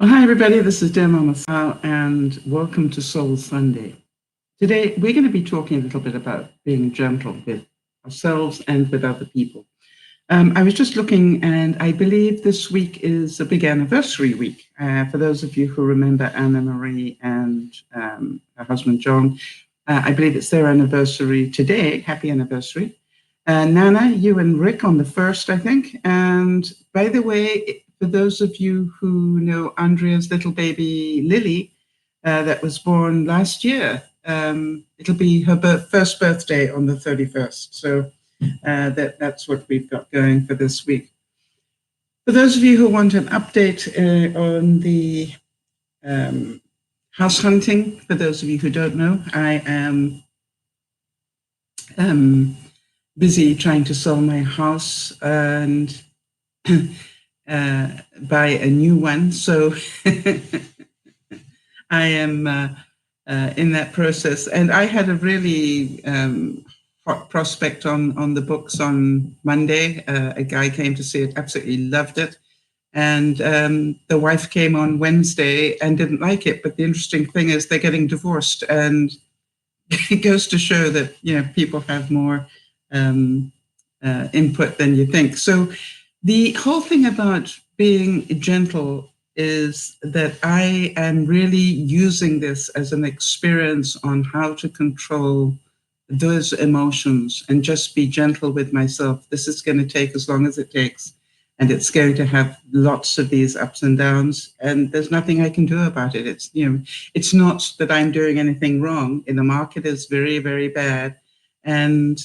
Well, hi, everybody. This is DearMamaSal, and welcome to Soul Sunday. Today, we're going to be talking a little bit about being gentle with ourselves and with other people. I was just looking, and I believe this week is a big anniversary week. For those of you who remember Anna Marie and her husband John, I believe it's their anniversary today. Happy anniversary. Nana, you and Rick on the 1st, I think. And by the way, for those of you who know Andrea's little baby Lily, that was born last year, it'll be her first birthday on the 31st. So that's what we've got going for this week. For those of you who want an update on the house hunting, for those of you who don't know, I am busy trying to sell my house and buy a new one. So I am in that process. And I had a really hot prospect on the books on Monday. A guy came to see it, absolutely loved it. And the wife came on Wednesday and didn't like it. But the interesting thing is they're getting divorced. And it goes to show that, people have more input than you think. So the whole thing about being gentle is that I am really using this as an experience on how to control those emotions and just be gentle with myself. This is going to take as long as it takes, and it's going to have lots of these ups and downs, and there's nothing I can do about it. It's not that I'm doing anything wrong. The market is very, very bad, and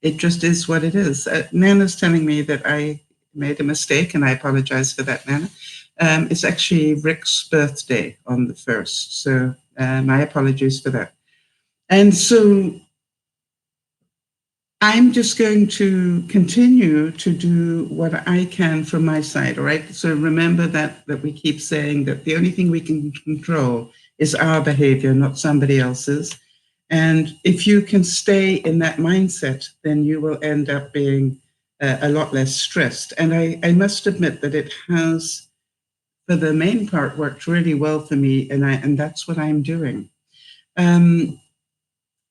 it just is what it is. Nana's telling me that I made a mistake, and I apologize for that, Nana. It's actually Rick's birthday on the 1st, so my apologies for that. And so I'm just going to continue to do what I can from my side, all right? So remember that we keep saying that the only thing we can control is our behavior, not somebody else's. And if you can stay in that mindset, then you will end up being a lot less stressed. And I must admit that it has, for the main part, worked really well for me, and that's what I'm doing.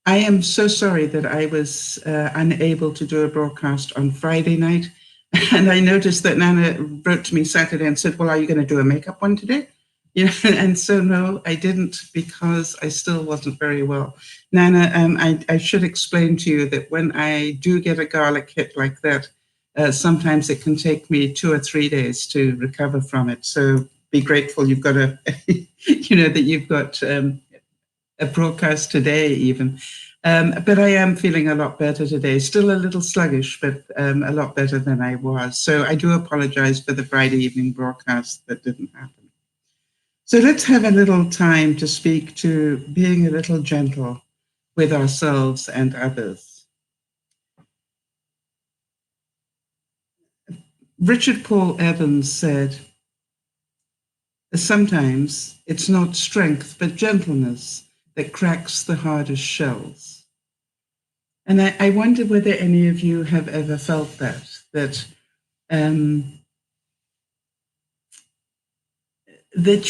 I am so sorry that I was unable to do a broadcast on Friday night. And I noticed that Nana wrote to me Saturday and said, well, are you going to do a makeup one today? And so, no, I didn't, because I still wasn't very well. Nana, I should explain to you that when I do get a garlic hit like that, sometimes it can take me 2 or 3 days to recover from it. So be grateful you've got that you've got a broadcast today even. But I am feeling a lot better today. Still a little sluggish, but a lot better than I was. So I do apologize for the Friday evening broadcast that didn't happen. So let's have a little time to speak to being a little gentle with ourselves and others. Richard Paul Evans said, sometimes it's not strength, but gentleness that cracks the hardest shells. And I wonder whether any of you have ever felt that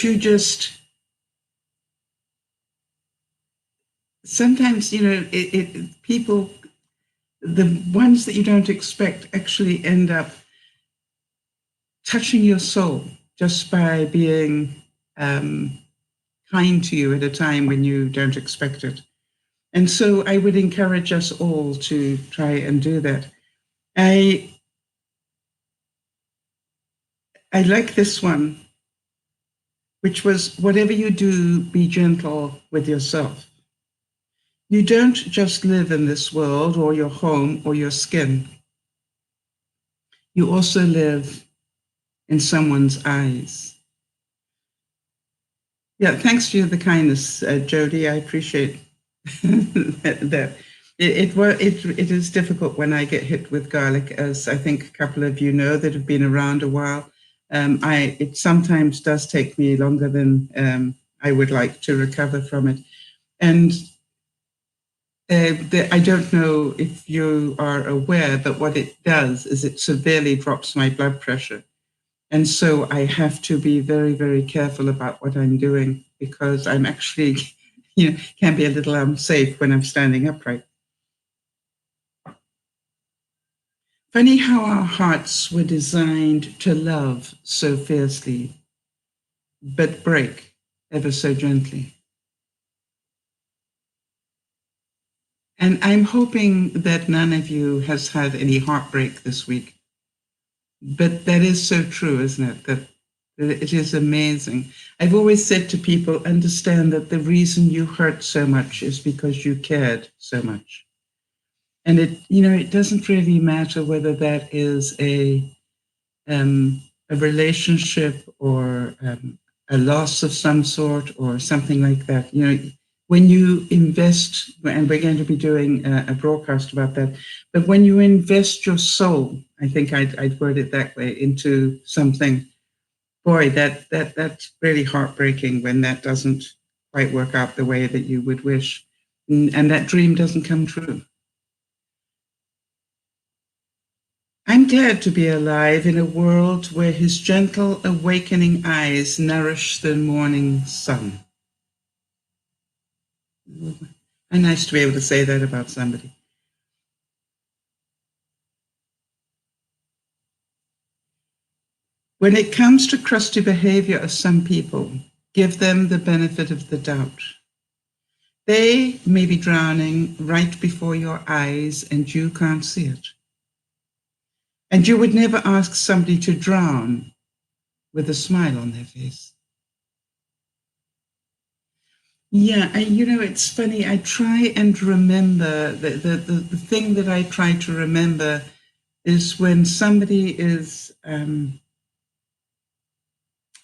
you just, sometimes, people, the ones that you don't expect actually end up touching your soul just by being kind to you at a time when you don't expect it. And so I would encourage us all to try and do that. I like this one, which was, whatever you do, be gentle with yourself. You don't just live in this world or your home or your skin. You also live in someone's eyes. Yeah, thanks for the kindness, Jody. I appreciate that. It is difficult when I get hit with garlic, as I think a couple of you know that have been around a while. It sometimes does take me longer than I would like to recover from it. And I don't know if you are aware, but what it does is it severely drops my blood pressure. And so I have to be very, very careful about what I'm doing, because I'm actually, can be a little unsafe when I'm standing upright. Funny how our hearts were designed to love so fiercely, but break ever so gently. And I'm hoping that none of you has had any heartbreak this week. But that is so true, isn't it? That it is amazing. I've always said to people, understand that the reason you hurt so much is because you cared so much. And it doesn't really matter whether that is a relationship or a loss of some sort or something like that. When you invest, and we're going to be doing a broadcast about that, but when you invest your soul, I think I'd word it that way, into something, boy, that's really heartbreaking when that doesn't quite work out the way that you would wish, and that dream doesn't come true. I'm glad to be alive in a world where his gentle awakening eyes nourish the morning sun. And nice to be able to say that about somebody. When it comes to crusty behavior of some people, give them the benefit of the doubt. They may be drowning right before your eyes and you can't see it. And you would never ask somebody to drown with a smile on their face. Yeah, it's funny. I try and remember, the thing that I try to remember is when somebody is, a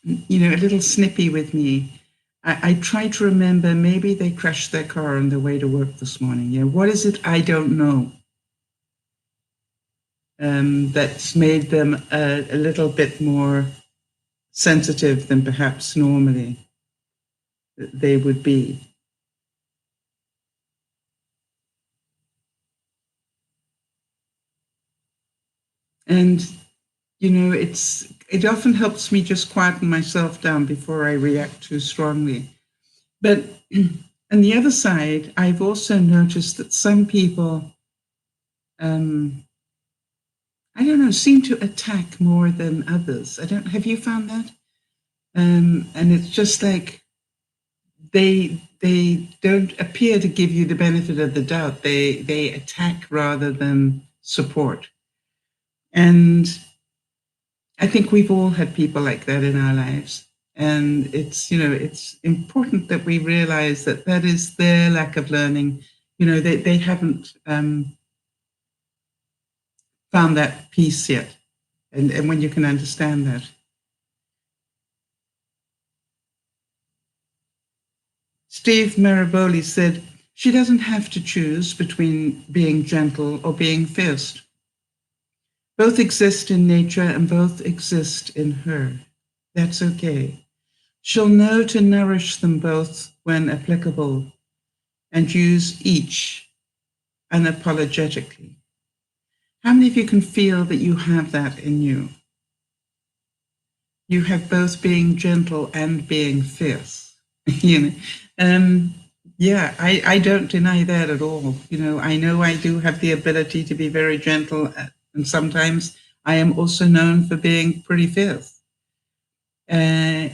little snippy with me, I try to remember maybe they crashed their car on the way to work this morning. What is it I don't know that's made them a little bit more sensitive than perhaps normally they would be. And, it often helps me just quieten myself down before I react too strongly. But on the other side, I've also noticed that some people, I don't know, seem to attack more than others. Have you found that? And it's just like they don't appear to give you the benefit of the doubt. They attack rather than support. And I think we've all had people like that in our lives. And it's important that we realize that that is their lack of learning. They haven't found that peace yet. And when you can understand that. Steve Maraboli said, she doesn't have to choose between being gentle or being fierce. Both exist in nature and both exist in her. That's okay. She'll know to nourish them both when applicable and use each unapologetically. How many of you can feel that you have that in you? You have both being gentle and being fierce. Yeah, I don't deny that at all. I know I do have the ability to be very gentle, and sometimes I am also known for being pretty fierce. But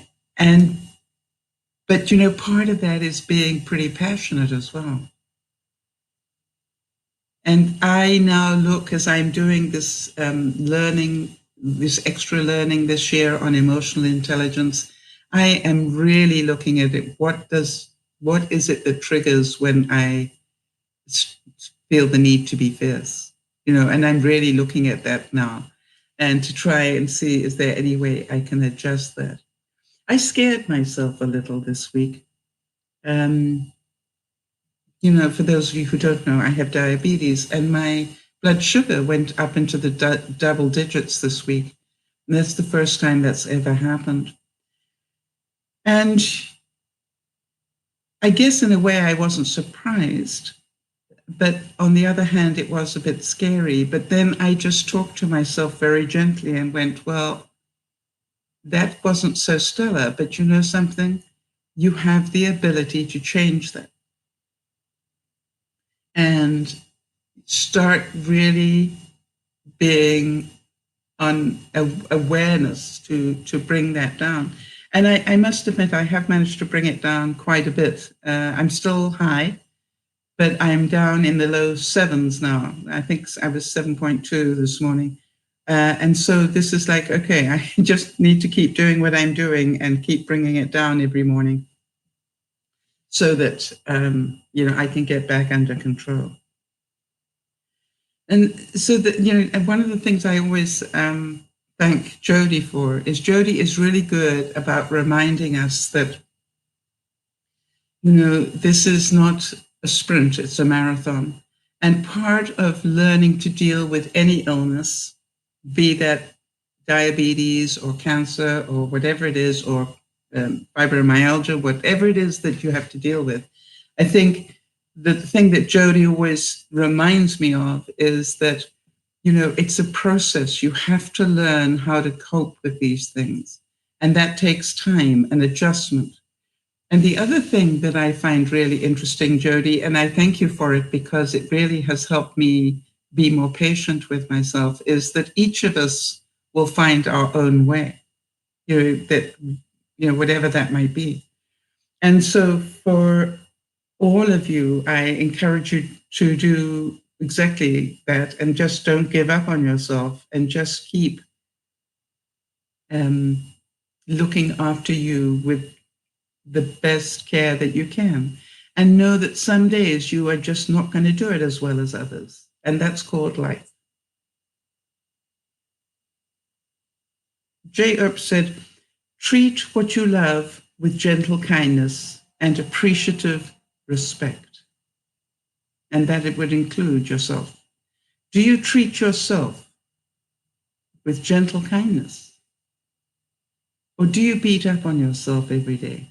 part of that is being pretty passionate as well. And I now look, as I'm doing this learning, this extra learning this year on emotional intelligence, I am really looking at it. What is it that triggers when I feel the need to be fierce? And I'm really looking at that now, and to try and see, is there any way I can adjust that? I scared myself a little this week. For those of you who don't know, I have diabetes, and my blood sugar went up into the double digits this week. And that's the first time that's ever happened. And I guess in a way I wasn't surprised, but on the other hand, it was a bit scary. But then I just talked to myself very gently and went, well, that wasn't so stellar, but you know something? You have the ability to change that and start really being on awareness to bring that down. And I must admit, I have managed to bring it down quite a bit. I'm still high, but I'm down in the low sevens now. I think I was 7.2 this morning. And so this is like, okay, I just need to keep doing what I'm doing and keep bringing it down every morning so that, I can get back under control. And so that, and one of the things I always thank Jodie for is Jodie is really good about reminding us that, this is not a sprint, it's a marathon. And part of learning to deal with any illness, be that diabetes or cancer or whatever it is, or fibromyalgia, whatever it is that you have to deal with, I think the thing that Jodie always reminds me of is that, it's a process. You have to learn how to cope with these things. And that takes time and adjustment. And the other thing that I find really interesting, Jodie, and I thank you for it because it really has helped me be more patient with myself, is that each of us will find our own way, whatever that might be. And so for all of you, I encourage you to do exactly that and just don't give up on yourself and just keep looking after you with the best care that you can. And know that some days you are just not going to do it as well as others. And that's called life. J. Earp said, treat what you love with gentle kindness and appreciative respect. And that it would include yourself. Do you treat yourself with gentle kindness? Or do you beat up on yourself every day?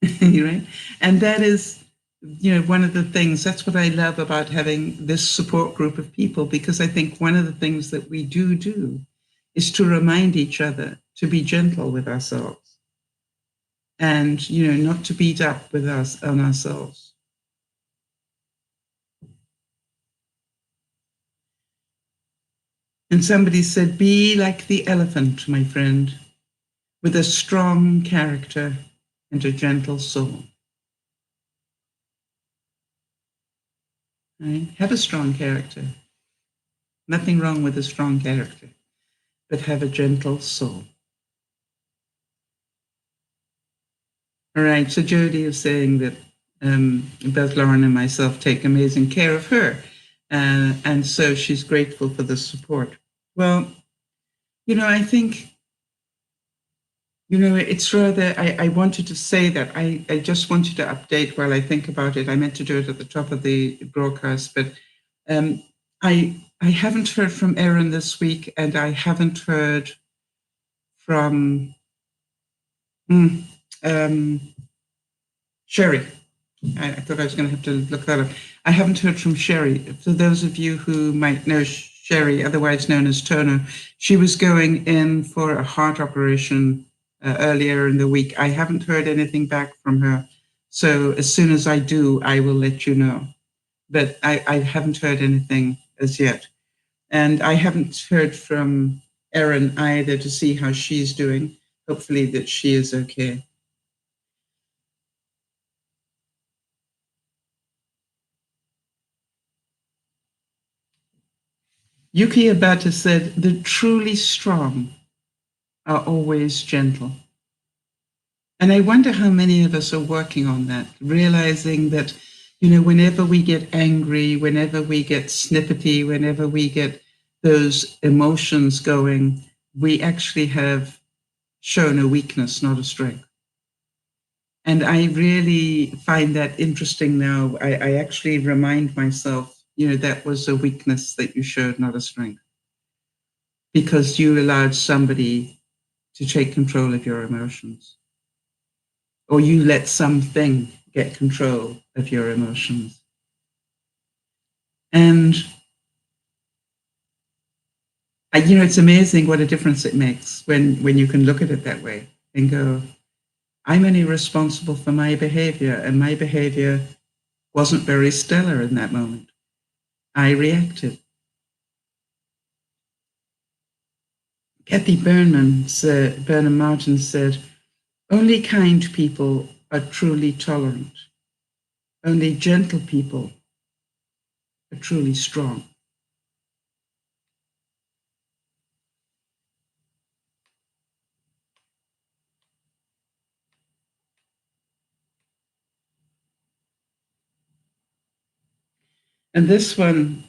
Right? And that is, one of the things, that's what I love about having this support group of people, because I think one of the things that we do is to remind each other to be gentle with ourselves and, not to beat up with us on ourselves. And somebody said, be like the elephant, my friend, with a strong character and a gentle soul. Right? Have a strong character. Nothing wrong with a strong character, but have a gentle soul. All right, so Jodie is saying that both Lauren and myself take amazing care of her. And so she's grateful for the support. Well, I think, it's rather, I wanted to say that. I just wanted to update while I think about it. I meant to do it at the top of the broadcast, but I haven't heard from Erin this week, and I haven't heard from Sherry. I thought I was going to have to look that up. I haven't heard from Sherry. For those of you who might know Sherry, otherwise known as Turner, she was going in for a heart operation earlier in the week. I haven't heard anything back from her. So as soon as I do, I will let you know. But I haven't heard anything as yet. And I haven't heard from Erin either to see how she's doing. Hopefully that she is okay. Yuki Abata said, the truly strong are always gentle. And I wonder how many of us are working on that, realizing that, whenever we get angry, whenever we get snippety, whenever we get those emotions going, we actually have shown a weakness, not a strength. And I really find that interesting now. I actually remind myself, that was a weakness that you showed, not a strength. Because you allowed somebody to take control of your emotions. Or you let something get control of your emotions. And It's amazing what a difference it makes when you can look at it that way and go, I'm only responsible for my behavior, and my behavior wasn't very stellar in that moment. I reacted. Kathy Burnham Martin said, only kind people are truly tolerant. Only gentle people are truly strong. And this one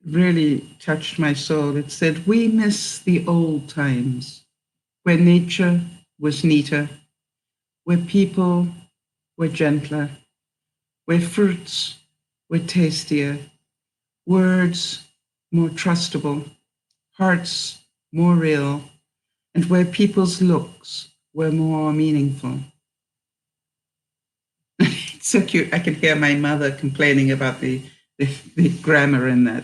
really touched my soul. It said, we miss the old times where nature was neater, where people were gentler, where fruits were tastier, words more trustable, hearts more real, and where people's looks were more meaningful. It's so cute. I can hear my mother complaining about the grammar in that.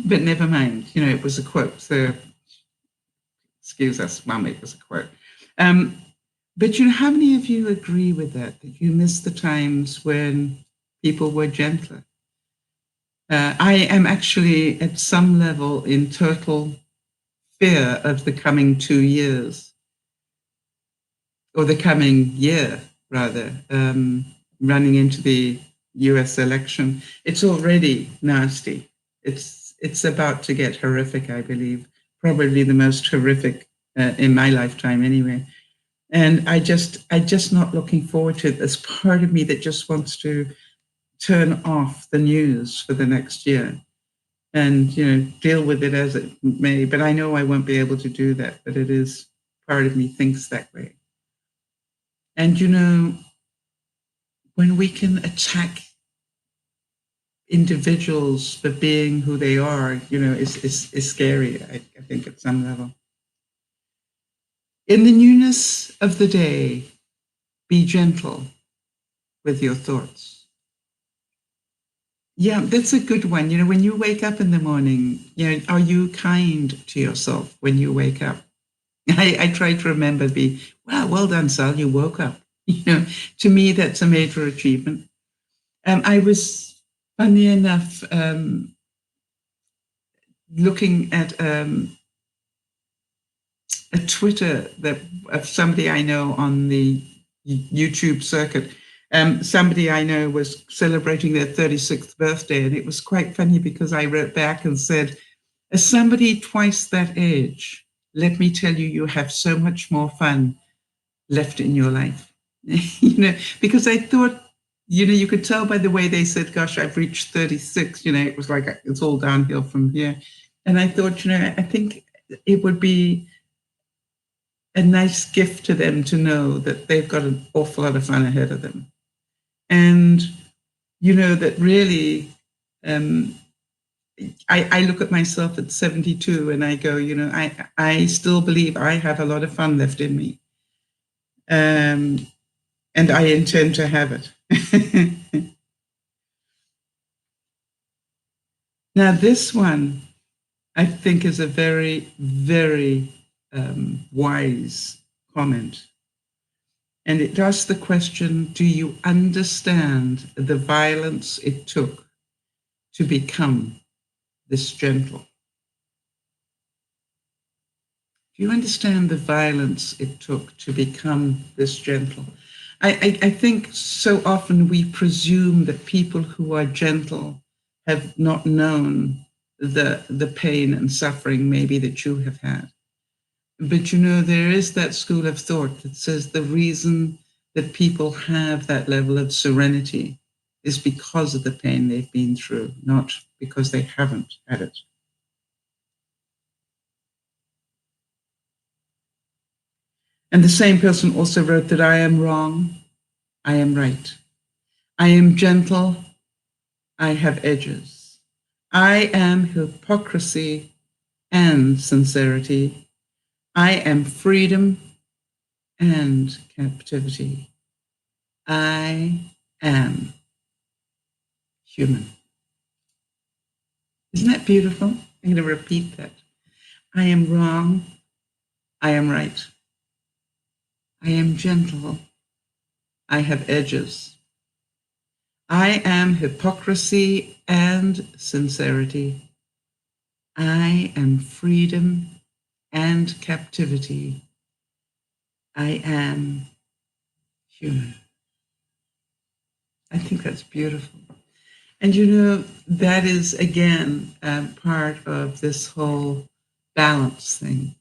But never mind, it was a quote. So excuse us, Mum, it was a quote. But how many of you agree with that you miss the times when people were gentler? I am actually at some level in total fear of the coming 2 years, or the coming year, rather, running into the US election. It's already nasty. It's about to get horrific, I believe, probably the most horrific in my lifetime anyway. And I just not looking forward to it. There's part of me that just wants to turn off the news for the next year and, deal with it as it may. But I know I won't be able to do that, but it is part of me thinks that way. And, when we can attack individuals for being who they are, is scary, I think, at some level. In the newness of the day, be gentle with your thoughts. Yeah, that's a good one. When you wake up in the morning, are you kind to yourself when you wake up? I try to remember well done, Sal, you woke up. To me, that's a major achievement. I was, funny enough, looking at a Twitter of somebody I know on the YouTube circuit. Somebody I know was celebrating their 36th birthday, and it was quite funny because I wrote back and said, as somebody twice that age, let me tell you, you have so much more fun left in your life. Because I thought, you could tell by the way they said, gosh, I've reached 36, it was like, it's all downhill from here. And I thought, I think it would be a nice gift to them to know that they've got an awful lot of fun ahead of them. And, that really, I look at myself at 72 and I go, I still believe I have a lot of fun left in me. And I intend to have it. Now, this one, I think, is a very, very wise comment. And it asks the question, do you understand the violence it took to become this gentle? Do you understand the violence it took to become this gentle? I think so often we presume that people who are gentle have not known the pain and suffering maybe that you have had. But there is that school of thought that says the reason that people have that level of serenity is because of the pain they've been through, not because they haven't had it. And the same person also wrote that I am wrong, I am right. I am gentle, I have edges. I am hypocrisy and sincerity. I am freedom and captivity. I am human. Isn't that beautiful? I'm going to repeat that. I am wrong. I am right. I am gentle. I have edges. I am hypocrisy and sincerity. I am freedom and captivity. I am human. I think that's beautiful. And that is, again, part of this whole balance thing.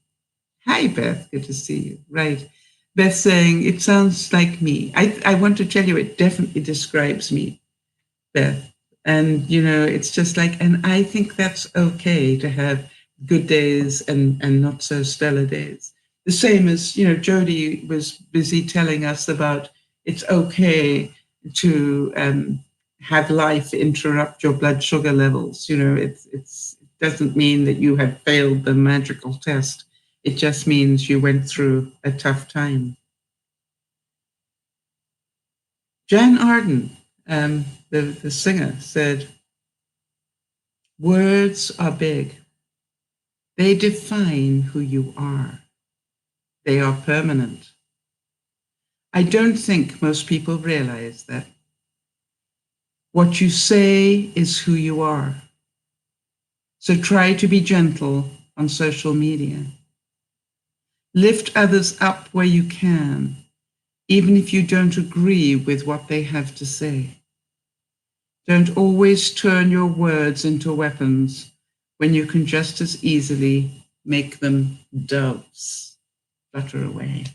Hi, Beth. Good to see you. Right. Beth saying, it sounds like me. I want to tell you, it definitely describes me, Beth. And, it's just like, and I think that's okay to have good days and not so stellar days. The same as, Jodie was busy telling us about it's okay to have life interrupt your blood sugar levels. It doesn't mean that you have failed the magical test. It just means you went through a tough time. Jan Arden, the singer, said, words are big. They define who you are. They are permanent. I don't think most people realize that. What you say is who you are. So try to be gentle on social media. Lift others up where you can, even if you don't agree with what they have to say. Don't always turn your words into weapons when you can just as easily make them doves flutter away.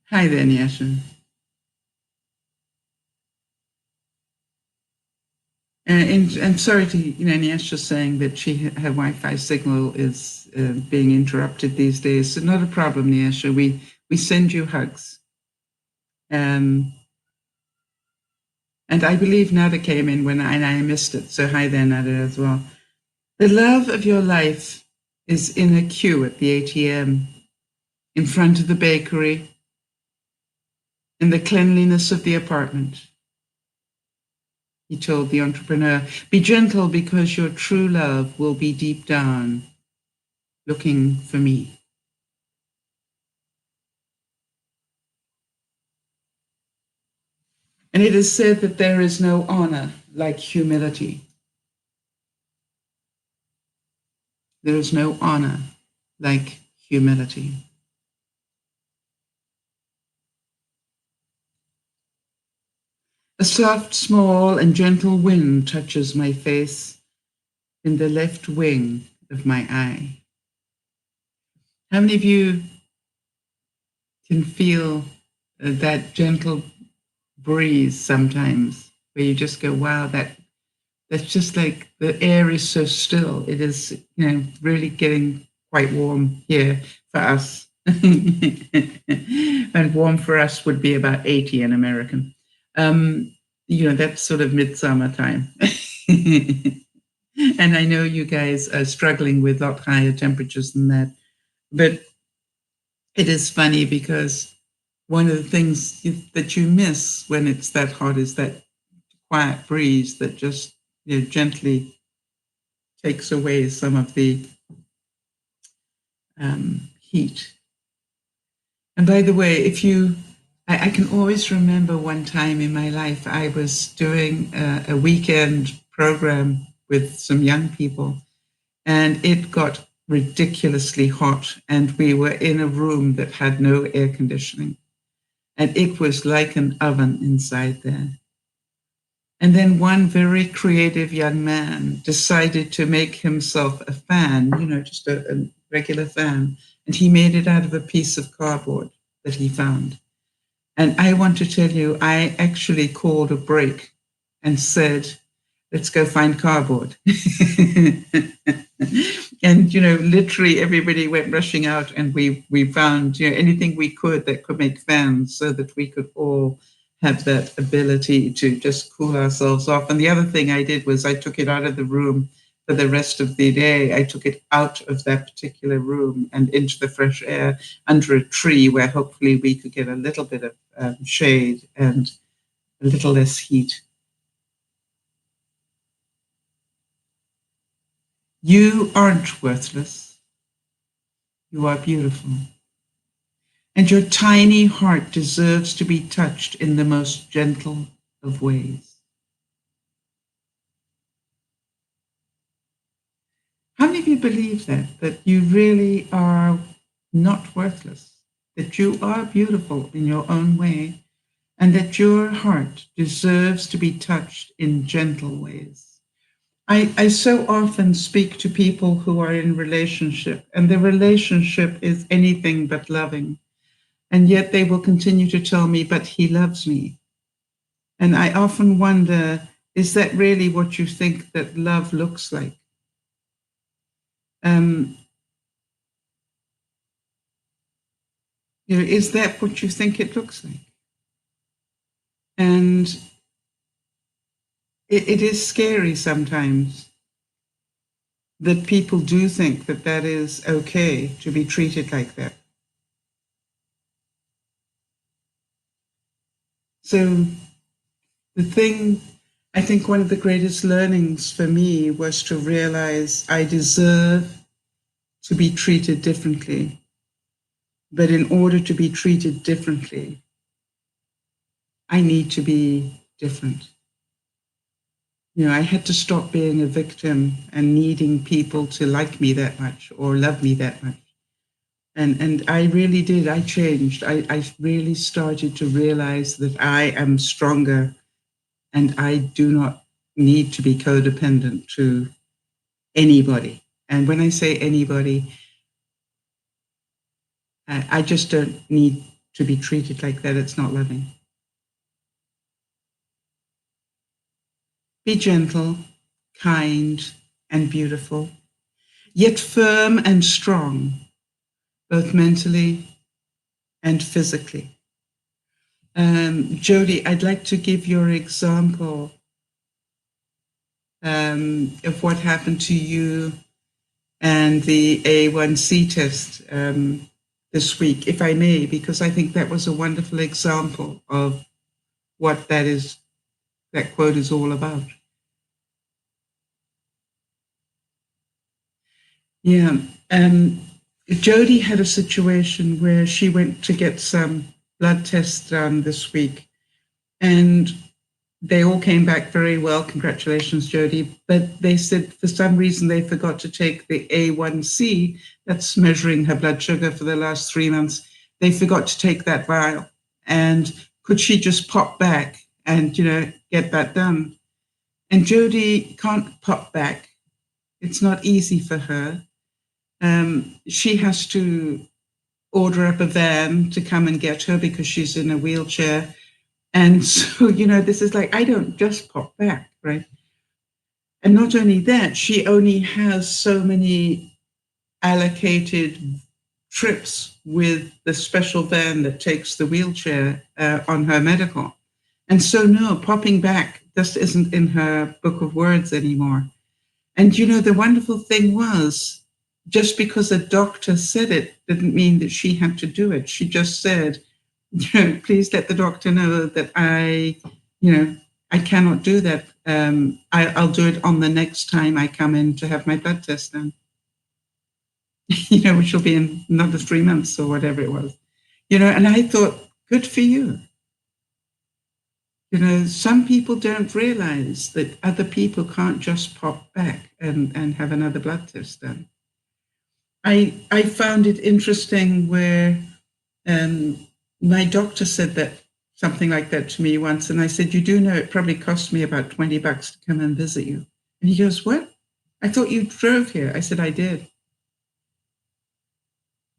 Hi there, Nyasha. And sorry to, Nyasha saying that her Wi-Fi signal is being interrupted these days. So not a problem, Nyasha. We send you hugs. And I believe Nada came in and I missed it. So hi there, Nada, as well. The love of your life is in a queue at the ATM, in front of the bakery, in the cleanliness of the apartment. He told the entrepreneur, be gentle because your true love will be deep down, looking for me. And it is said that there is no honor like humility. There is no honor like humility. A soft, small, and gentle wind touches my face in the left wing of my eye. How many of you can feel that gentle breeze sometimes, where you just go, wow, that's just like the air is so still. It is, really getting quite warm here for us. And warm for us would be about 80 in American. That's sort of midsummer time. And I know you guys are struggling with a lot higher temperatures than that. But it is funny because one of the things that you miss when it's that hot is that quiet breeze that just gently takes away some of the heat. And by the way, I can always remember one time in my life I was doing a weekend program with some young people, and it got ridiculously hot, and we were in a room that had no air conditioning, and it was like an oven inside there. And then one very creative young man decided to make himself a fan, just a regular fan, and he made it out of a piece of cardboard that he found. And I want to tell you, I actually called a break and said, let's go find cardboard. And, literally everybody went rushing out, and we found, anything we could that could make fans so that we could all have that ability to just cool ourselves off. And the other thing I did was I took it out of the room for the rest of the day. I took it out of that particular room and into the fresh air under a tree where hopefully we could get a little bit of shade and a little less heat. You aren't worthless. You are beautiful. And your tiny heart deserves to be touched in the most gentle of ways. How many of you believe that you really are not worthless, that you are beautiful in your own way, and that your heart deserves to be touched in gentle ways? I so often speak to people who are in relationship, and the relationship is anything but loving. And yet they will continue to tell me, but he loves me. And I often wonder, is that really what you think that love looks like? Is that what you think it looks like? And it is scary sometimes that people do think that that is okay to be treated like that. So the thing, I think one of the greatest learnings for me was to realize I deserve to be treated differently. But in order to be treated differently, I need to be different. I had to stop being a victim and needing people to like me that much or love me that much. And I really did. I changed. I really started to realize that I am stronger and I do not need to be codependent to anybody. And when I say anybody, I just don't need to be treated like that. It's not loving. Be gentle, kind, and beautiful, yet firm and strong, both mentally and physically. Jodie, I'd like to give your example of what happened to you and the A1C test this week, if I may, because I think that was a wonderful example of what that quote is all about. Yeah. Jodie had a situation where she went to get some blood tests done this week, and they all came back very well. Congratulations, Jodie. But they said for some reason they forgot to take the A1C, that's measuring her blood sugar for the last 3 months. They forgot to take that vial. And could she just pop back and, get that done? And Jodie can't pop back. It's not easy for her. She has to order up a van to come and get her because she's in a wheelchair. And so, this is like, I don't just pop back, right? And not only that, she only has so many allocated trips with the special van that takes the wheelchair on her medical. And so, no, popping back just isn't in her book of words anymore. And, the wonderful thing was, just because a doctor said it didn't mean that she had to do it. She just said, please let the doctor know that I cannot do that. I'll do it on the next time I come in to have my blood test done, which will be in another 3 months or whatever it was. And I thought, good for you. Some people don't realize that other people can't just pop back and have another blood test done. I found it interesting where my doctor said that something like that to me once, and I said, you do know it probably cost me about $20 to come and visit you. And he goes, what? I thought you drove here. I said, I did.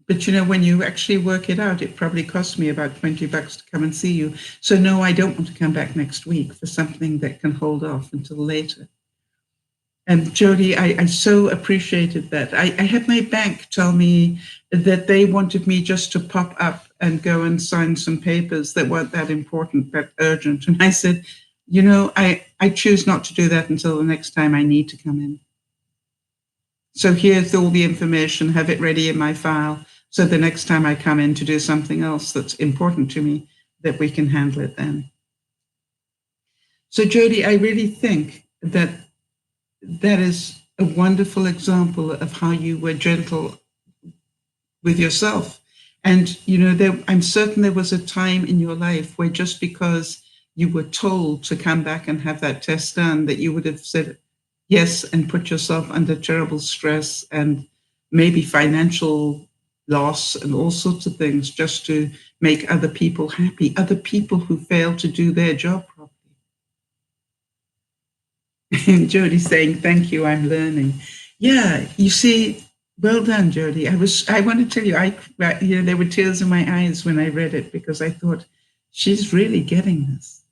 But when you actually work it out, it probably cost me about $20 to come and see you. So no, I don't want to come back next week for something that can hold off until later. And Jodie, I so appreciated that. I had my bank tell me that they wanted me just to pop up and go and sign some papers that weren't that important, that urgent. And I said, I choose not to do that until the next time I need to come in. So here's all the information, have it ready in my file. So the next time I come in to do something else that's important to me, that we can handle it then. So Jodie, I really think that that is a wonderful example of how you were gentle with yourself. And, I'm certain there was a time in your life where just because you were told to come back and have that test done, that you would have said yes and put yourself under terrible stress and maybe financial loss and all sorts of things just to make other people happy, other people who fail to do their job properly. And Jodie saying, thank you, I'm learning. Yeah, you see, well done, Jodie. I want to tell you, there were tears in my eyes when I read it because I thought, she's really getting this.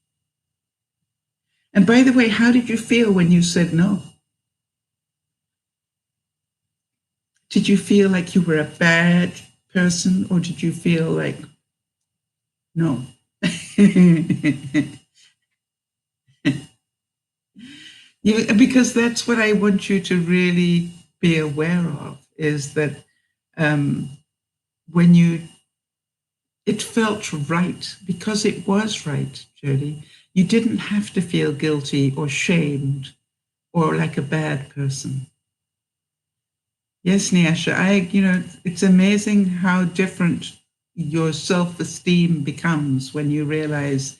And by the way, how did you feel when you said no? Did you feel like you were a bad person, or did you feel like, no? Because that's what I want you to really be aware of, is that when it felt right, because it was right, Jodie. You didn't have to feel guilty or shamed or like a bad person. Yes, Nyasha, it's amazing how different your self-esteem becomes when you realize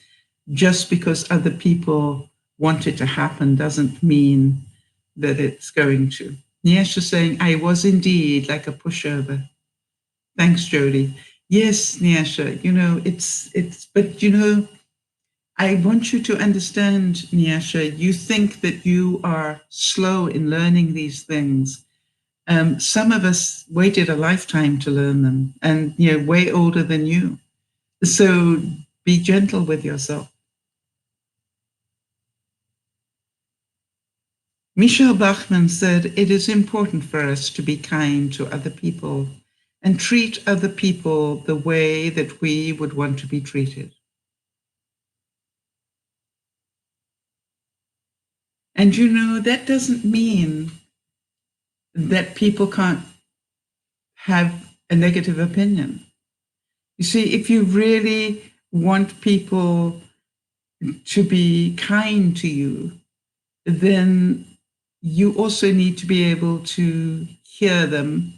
just because other people want it to happen doesn't mean that it's going to. Nyasha saying, I was indeed like a pushover. Thanks, Jodie. Yes, Nyasha, but I want you to understand, Nyasha, you think that you are slow in learning these things. Some of us waited a lifetime to learn them, and way older than you. So be gentle with yourself. Michelle Bachmann said, it is important for us to be kind to other people and treat other people the way that we would want to be treated. And that doesn't mean that people can't have a negative opinion. You see, if you really want people to be kind to you, then you also need to be able to hear them.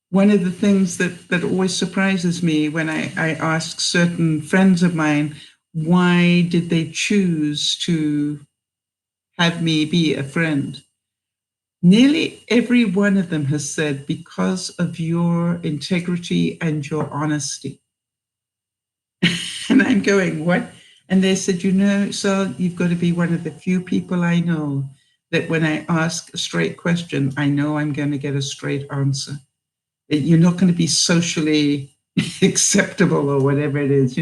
One of the things that always surprises me when I ask certain friends of mine, why did they choose to have me be a friend? Nearly every one of them has said, because of your integrity and your honesty. And I'm going, what? And they said, so you've got to be one of the few people I know that when I ask a straight question, I know I'm going to get a straight answer. You're not going to be socially acceptable or whatever it is.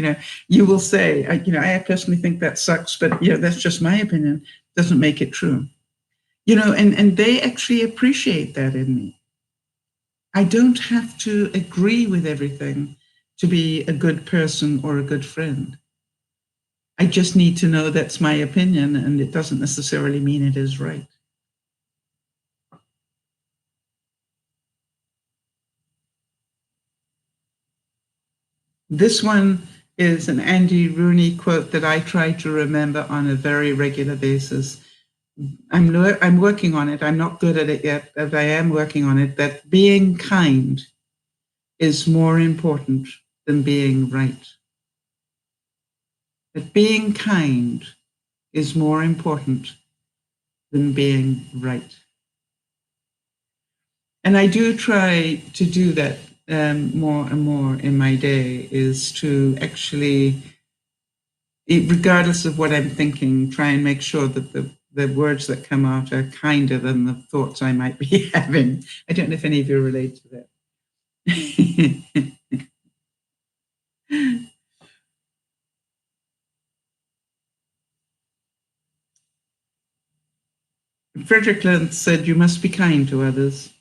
You will say, I personally think that sucks, but that's just my opinion. Doesn't make it true. And they actually appreciate that in me. I don't have to agree with everything to be a good person or a good friend. I just need to know that's my opinion, and it doesn't necessarily mean it is right. This one is an Andy Rooney quote that I try to remember on a very regular basis. I'm working on it. I'm not good at it yet, but I am working on it, that being kind is more important than being right. That being kind is more important than being right. And I do try to do that more and more in my day, is to actually, regardless of what I'm thinking, try and make sure that the words that come out are kinder than the thoughts I might be having. I don't know if any of you relate to that. Frederick Lentz said, you must be kind to others.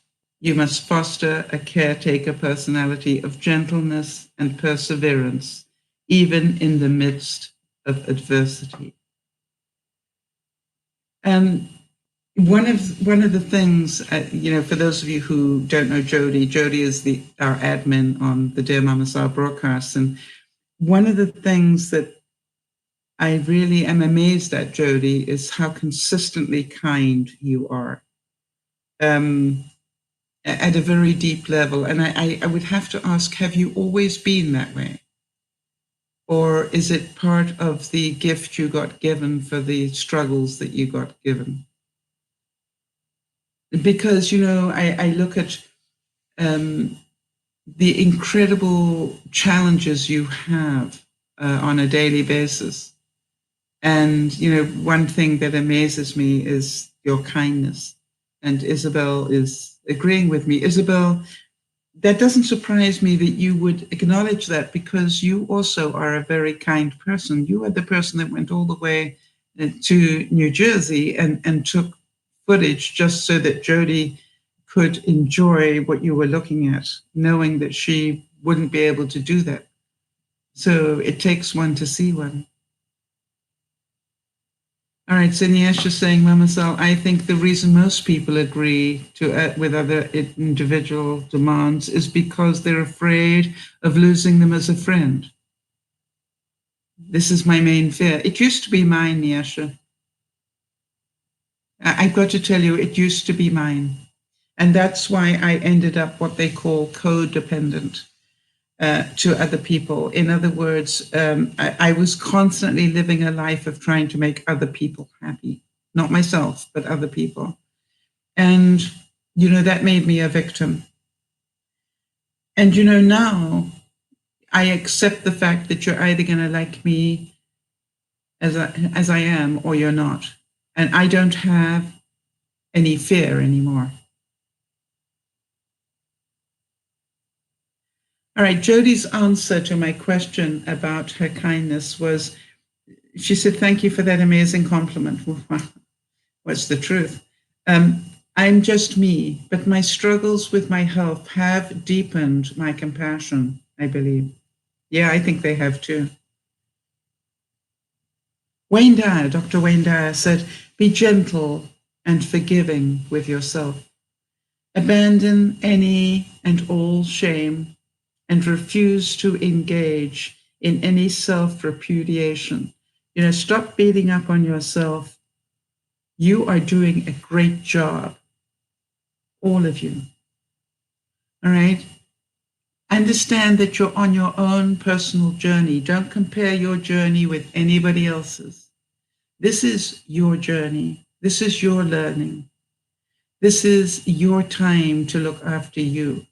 You must foster a caretaker personality of gentleness and perseverance, even in the midst of adversity. And One of the things, for those of you who don't know Jodie is our admin on the Dear Mama Sal broadcast, and one of the things that I really am amazed at, Jodie, is how consistently kind you are, at a very deep level. And I would have to ask, have you always been that way? Or is it part of the gift you got given for the struggles that you got given? Because, I look at the incredible challenges you have on a daily basis. And, one thing that amazes me is your kindness. And Isabel is agreeing with me. Isabel, that doesn't surprise me that you would acknowledge that, because you also are a very kind person. You are the person that went all the way to New Jersey and took footage just so that Jodie could enjoy what you were looking at, knowing that she wouldn't be able to do that. So it takes one to see one. All right, so Niesha's saying, Mama Sal, I think the reason most people agree with other individual demands is because they're afraid of losing them as a friend. This is my main fear. It used to be mine, Niesha. I've got to tell you, it used to be mine. And that's why I ended up what they call codependent to other people. In other words, I was constantly living a life of trying to make other people happy, not myself, but other people. And, that made me a victim. And, now I accept the fact that you're either going to like me as I am, or you're not. And I don't have any fear anymore. All right, Jodie's answer to my question about her kindness was, she said, thank you for that amazing compliment. What's the truth? I'm just me, but my struggles with my health have deepened my compassion, I believe. Yeah, I think they have too. Dr. Wayne Dyer said, be gentle and forgiving with yourself. Abandon any and all shame and refuse to engage in any self-repudiation. Stop beating up on yourself. You are doing a great job, all of you. All right? Understand that you're on your own personal journey. Don't compare your journey with anybody else's. This is your journey. This is your learning. This is your time to look after you.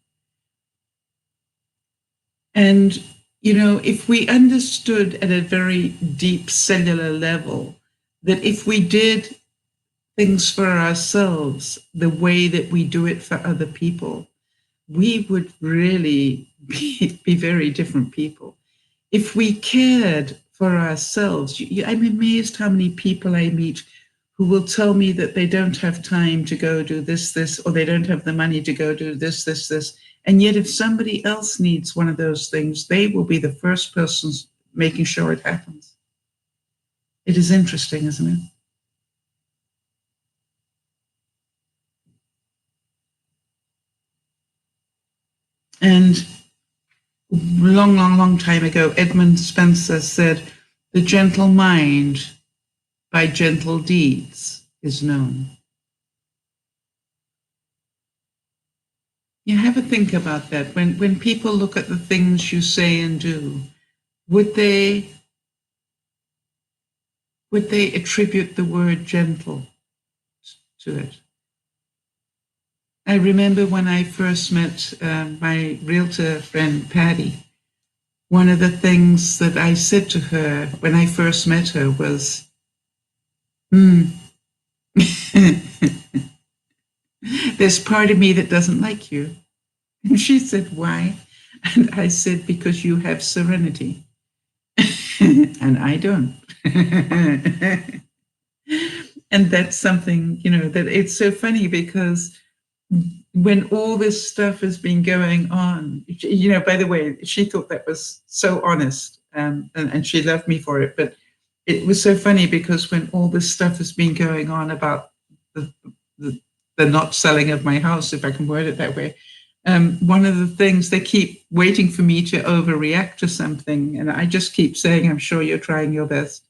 And, if we understood at a very deep cellular level that if we did things for ourselves the way that we do it for other people, we would really be very different people. If we cared for ourselves, I'm amazed how many people I meet who will tell me that they don't have time to go do this, or they don't have the money to go do this. And yet if somebody else needs one of those things, they will be the first persons making sure it happens. It is interesting, isn't it? And long time ago, Edmund Spencer said, the gentle mind by gentle deeds is known. You have a think about that. When people look at the things you say and do, would they attribute the word gentle to it? I remember when I first met my realtor friend, Patty, one of the things that I said to her when I first met her was, there's part of me that doesn't like you. And she said, why? And I said, because you have serenity. And I don't. And that's something, that it's so funny, because when all this stuff has been going on, by the way, she thought that was so honest, and she loved me for it. But it was so funny, because when all this stuff has been going on about the, the not selling of my house, if I can word it that way. One of the things, they keep waiting for me to overreact to something, and I just keep saying, I'm sure you're trying your best.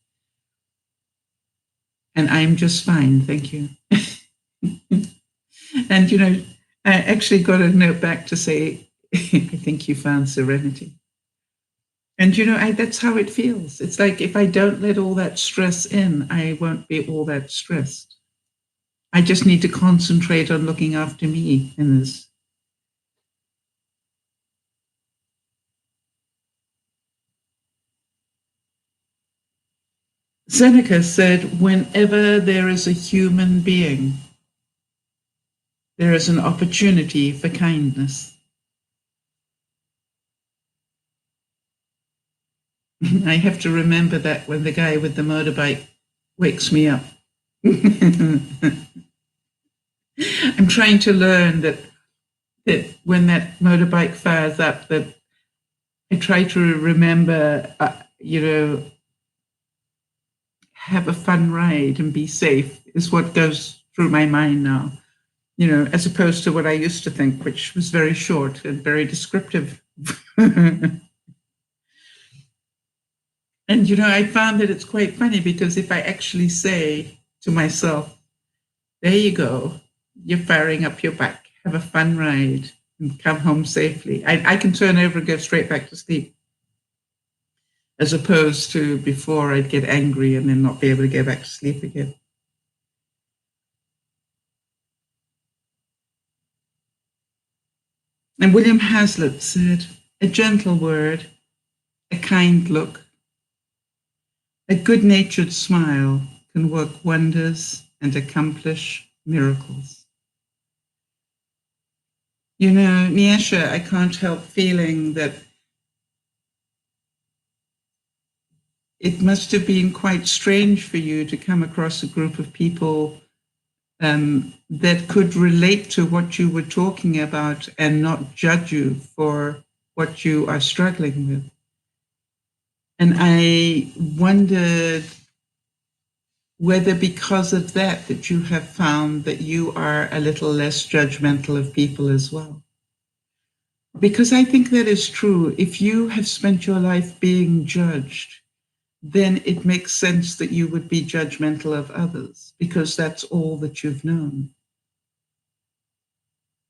And I'm just fine, thank you. And, I actually got a note back to say, I think you found serenity. And, that's how it feels. It's like if I don't let all that stress in, I won't be all that stressed. I just need to concentrate on looking after me in this. Seneca said, whenever there is a human being, there is an opportunity for kindness. I have to remember that when the guy with the motorbike wakes me up. I'm trying to learn that when that motorbike fires up, that I try to remember, have a fun ride and be safe is what goes through my mind now, as opposed to what I used to think, which was very short and very descriptive. And, I found that it's quite funny because if I actually say to myself, there you go, you're firing up your bike, have a fun ride and come home safely, I can turn over and go straight back to sleep. As opposed to before, I'd get angry and then not be able to go back to sleep again. And William Hazlitt said, a gentle word, a kind look, a good-natured smile can work wonders and accomplish miracles. Nyasha, I can't help feeling that it must have been quite strange for you to come across a group of people that could relate to what you were talking about and not judge you for what you are struggling with. And I wondered whether because of that you have found that you are a little less judgmental of people as well. Because I think that is true. If you have spent your life being judged, then it makes sense that you would be judgmental of others because that's all that you've known.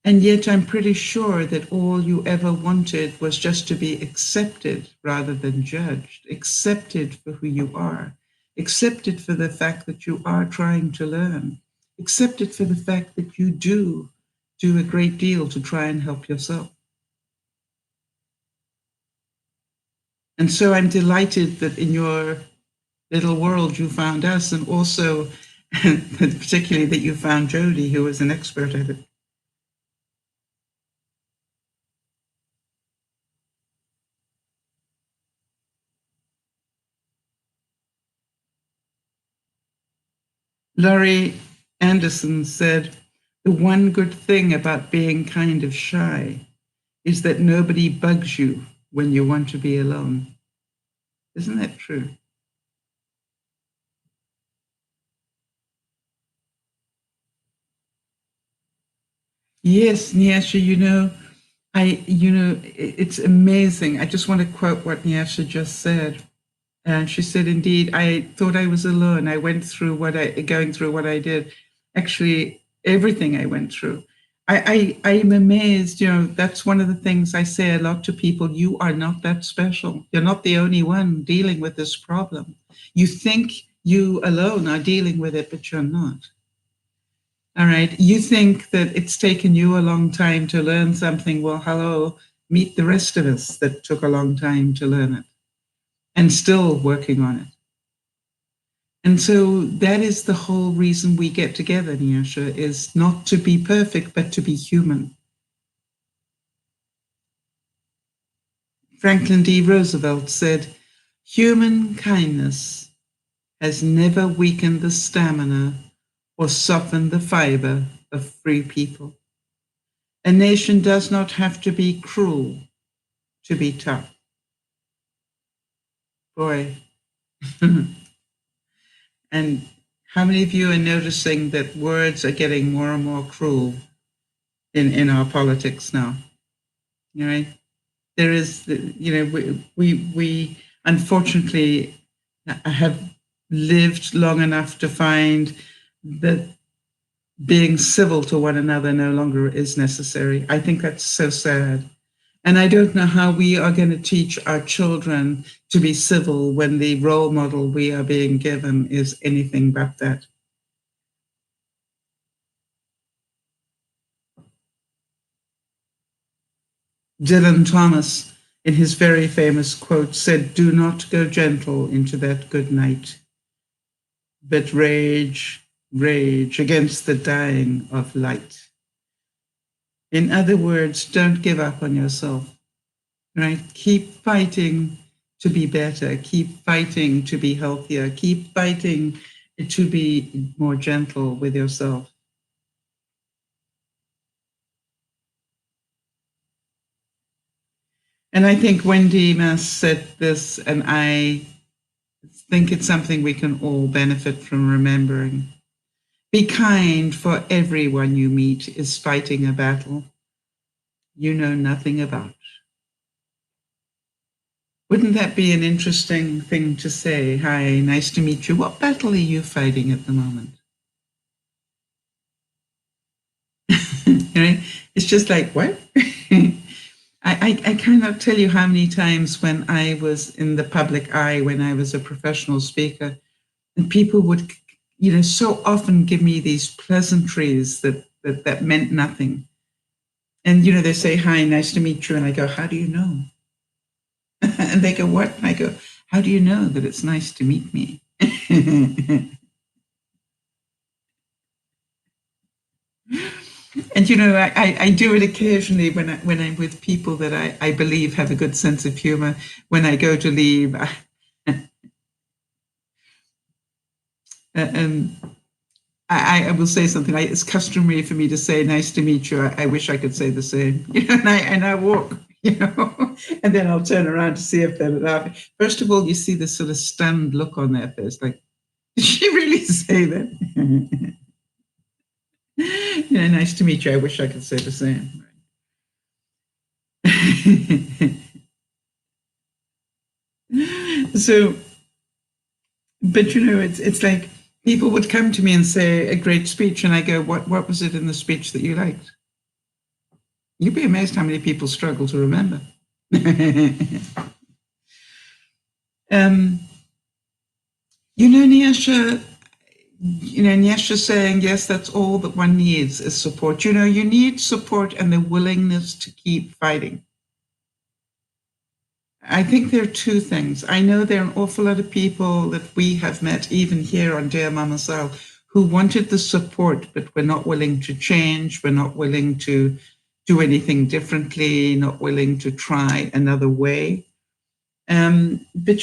And yet I'm pretty sure that all you ever wanted was just to be accepted rather than judged, accepted for who you are, accepted for the fact that you are trying to learn, accepted for the fact that you do a great deal to try and help yourself. And so I'm delighted that in your little world you found us, and also particularly that you found Jodie, who is an expert at it. Laurie Anderson said, the one good thing about being kind of shy is that nobody bugs you when you want to be alone. Isn't that true? Yes, Nyasha, it's amazing. I just want to quote what Nyasha just said. And she said, indeed, I thought I was alone. I went through going through what I did. Actually, everything I went through. I'm amazed, that's one of the things I say a lot to people. You are not that special. You're not the only one dealing with this problem. You think you alone are dealing with it, but you're not. All right. You think that it's taken you a long time to learn something. Well, hello, meet the rest of us that took a long time to learn it and still working on it. And so that is the whole reason we get together, Nyasha, is not to be perfect, but to be human. Franklin D. Roosevelt said, human kindness has never weakened the stamina or softened the fiber of free people. A nation does not have to be cruel to be tough. Boy. And How many of you are noticing that words are getting more and more cruel in our politics now? You know, there is, we unfortunately have lived long enough to find that being civil to one another no longer is necessary. I think that's so sad. And I don't know how we are going to teach our children to be civil when the role model we are being given is anything but that. Dylan Thomas, in his very famous quote, said, "Do not go gentle into that good night, but rage, rage against the dying of light." In other words, don't give up on yourself, right? Keep fighting to be better. Keep fighting to be healthier. Keep fighting to be more gentle with yourself. And I think Wendy Mass said this, and I think it's something we can all benefit from remembering. Be kind, for everyone you meet is fighting a battle you know nothing about. Wouldn't that be an interesting thing to say? Hi, nice to meet you. What battle are you fighting at the moment? Right? It's just like, what? I cannot tell you how many times when I was in the public eye, when I was a professional speaker, and people would, so often give me these pleasantries that meant nothing. And, they say, hi, nice to meet you. And I go, how do you know? And they go, what? And I go, how do you know that it's nice to meet me? And, I do it occasionally when I'm with people that I believe have a good sense of humor. When I go to leave, I will say something. It's customary for me to say, nice to meet you. I wish I could say the same. And I walk, and then I'll turn around to see if they're laughing. First of all, you see this sort of stunned look on their face, like, did she really say that? Nice to meet you. I wish I could say the same. So, but it's like people would come to me and say a great speech, and I go, what was it in the speech that you liked? You'd be amazed how many people struggle to remember. Nyasha saying, yes, that's all that one needs is support. You need support and the willingness to keep fighting. I think there are two things. I know there are an awful lot of people that we have met, even here on DearMamaSal, who wanted the support, but were not willing to change, were not willing to do anything differently, not willing to try another way. But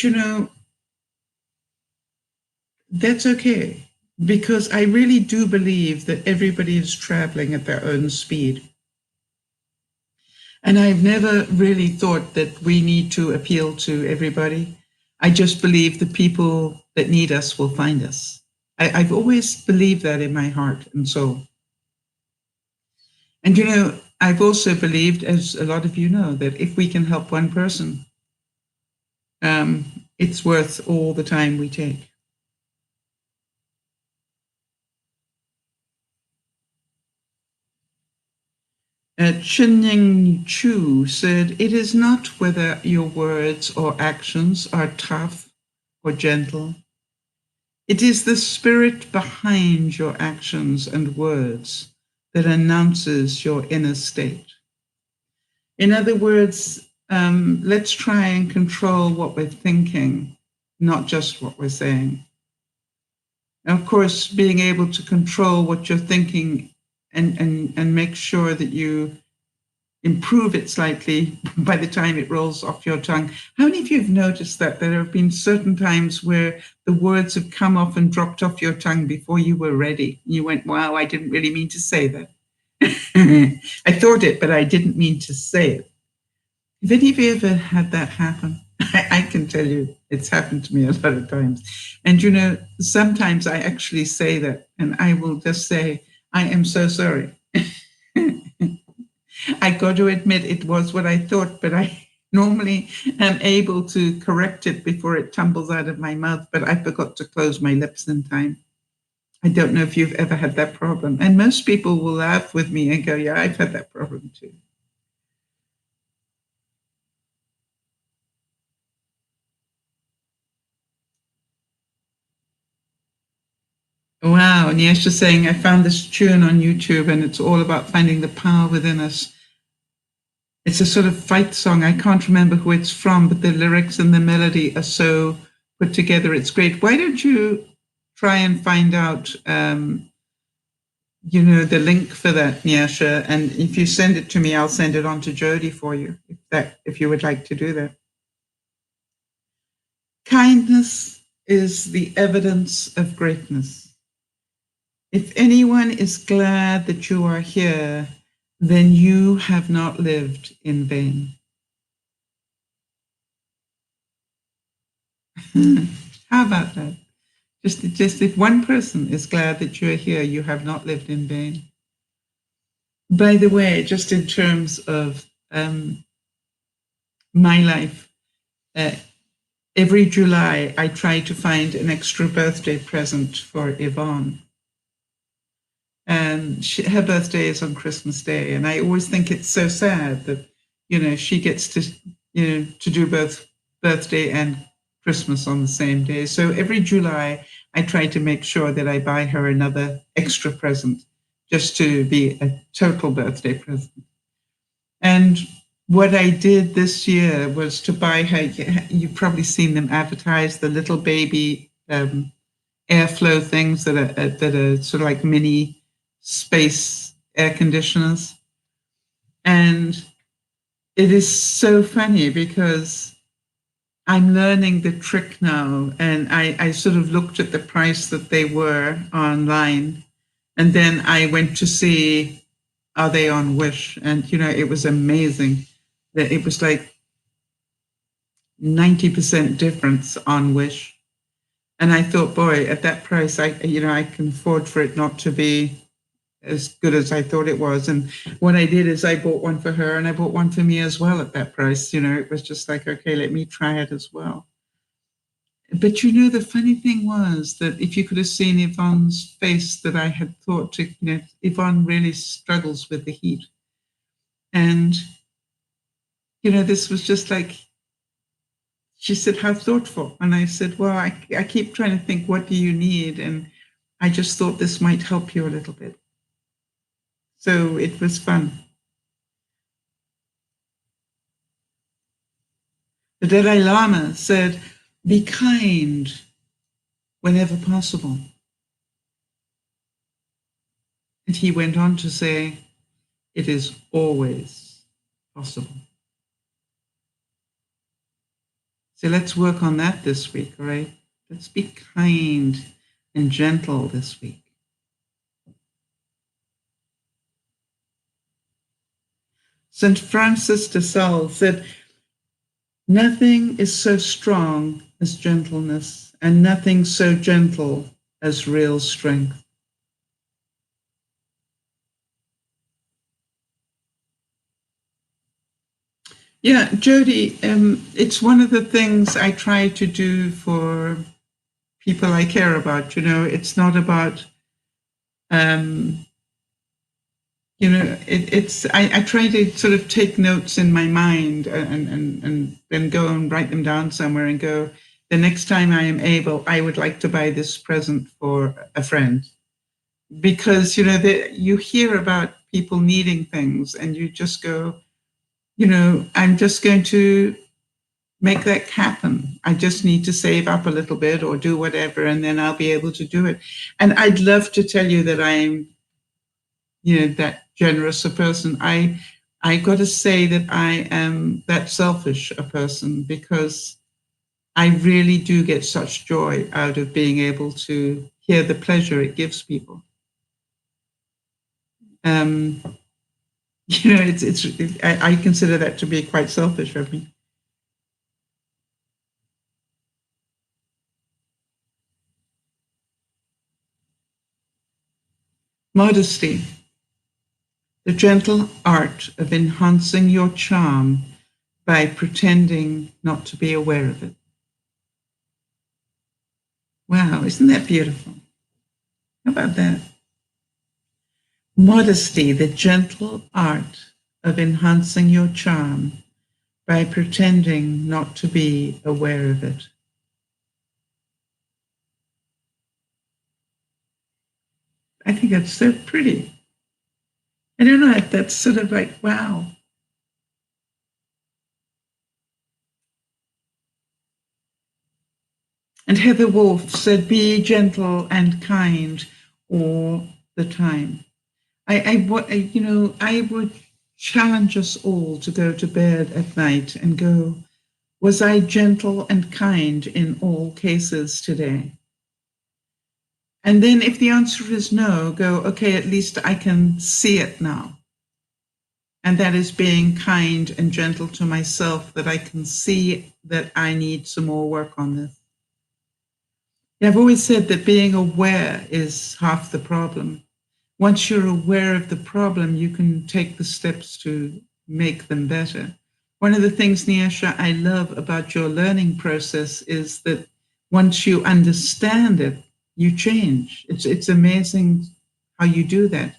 that's okay, because I really do believe that everybody is traveling at their own speed. And I've never really thought that we need to appeal to everybody. I just believe the people that need us will find us. I've always believed that in my heart and soul. And I've also believed, as a lot of you know, that if we can help one person, it's worth all the time we take. Chin-Ying Chu said, it is not whether your words or actions are tough or gentle. It is the spirit behind your actions and words that announces your inner state. In other words, let's try and control what we're thinking, not just what we're saying. And of course, being able to control what you're thinking and make sure that you improve it slightly by the time it rolls off your tongue. How many of you have noticed that there have been certain times where the words have come off and dropped off your tongue before you were ready? You went, wow, I didn't really mean to say that. I thought it, but I didn't mean to say it. Have any of you ever had that happen? I can tell you it's happened to me a lot of times. And, sometimes I actually say that, and I will just say, I am so sorry. I got to admit it was what I thought, but I normally am able to correct it before it tumbles out of my mouth, but I forgot to close my lips in time. I don't know if you've ever had that problem. And most people will laugh with me and go, yeah, I've had that problem too. Wow. And yes, just saying, I found this tune on YouTube and it's all about finding the power within us. It's a sort of fight song. I can't remember who it's from, but the lyrics and the melody are so put together. It's great. Why don't you try and find out, the link for that, Nyasha? And if you send it to me, I'll send it on to Jodie for you, if you would like to do that. Kindness is the evidence of greatness. If anyone is glad that you are here, then you have not lived in vain. How about that? Just if one person is glad that you're here, you have not lived in vain. By the way, just in terms of my life, every July I try to find an extra birthday present for Yvonne. And her birthday is on Christmas Day, and I always think it's so sad that she gets to to do both birthday and Christmas on the same day. So every July, I try to make sure that I buy her another extra present, just to be a total birthday present. And what I did this year was to buy her. You've probably seen them advertise the little baby airflow things that are sort of like mini space air conditioners. And it is so funny because I'm learning the trick now. And I sort of looked at the price that they were online. And then I went to see, are they on Wish? And, it was amazing that it was like 90% difference on Wish. And I thought, boy, at that price, I can afford for it not to be as good as I thought it was. And what I did is I bought one for her and I bought one for me as well at that price. It was just like, okay, let me try it as well. But the funny thing was that if you could have seen Yvonne's face, that I had thought Yvonne really struggles with the heat. And, this was just like, she said, how thoughtful. And I said, well, I keep trying to think, what do you need? And I just thought this might help you a little bit. So it was fun. The Dalai Lama said, be kind whenever possible. And he went on to say, it is always possible. So let's work on that this week, all right? Let's be kind and gentle this week. St. Francis de Sales said, nothing is so strong as gentleness, and nothing so gentle as real strength. Yeah, Jodie, it's one of the things I try to do for people I care about. It's not about, I try to sort of take notes in my mind and then go and write them down somewhere and go, the next time I am able, I would like to buy this present for a friend. Because, you hear about people needing things and you just go, I'm just going to make that happen. I just need to save up a little bit or do whatever, and then I'll be able to do it. And I'd love to tell you that I'm, that generous a person. I got to say that I am that selfish a person because I really do get such joy out of being able to hear the pleasure it gives people. I consider that to be quite selfish of me. Modesty, the gentle art of enhancing your charm by pretending not to be aware of it. Wow, isn't that beautiful? How about that? Modesty, the gentle art of enhancing your charm by pretending not to be aware of it. I think that's so pretty. I don't know if that's sort of like, wow. And Heather Wolfe said, be gentle and kind all the time. I would challenge us all to go to bed at night and go, was I gentle and kind in all cases today? And then if the answer is no, go, okay, at least I can see it now. And that is being kind and gentle to myself, that I can see that I need some more work on this. Yeah, I've always said that being aware is half the problem. Once you're aware of the problem, you can take the steps to make them better. One of the things, Nyasha, I love about your learning process is that once you understand it, you change. It's amazing how you do that.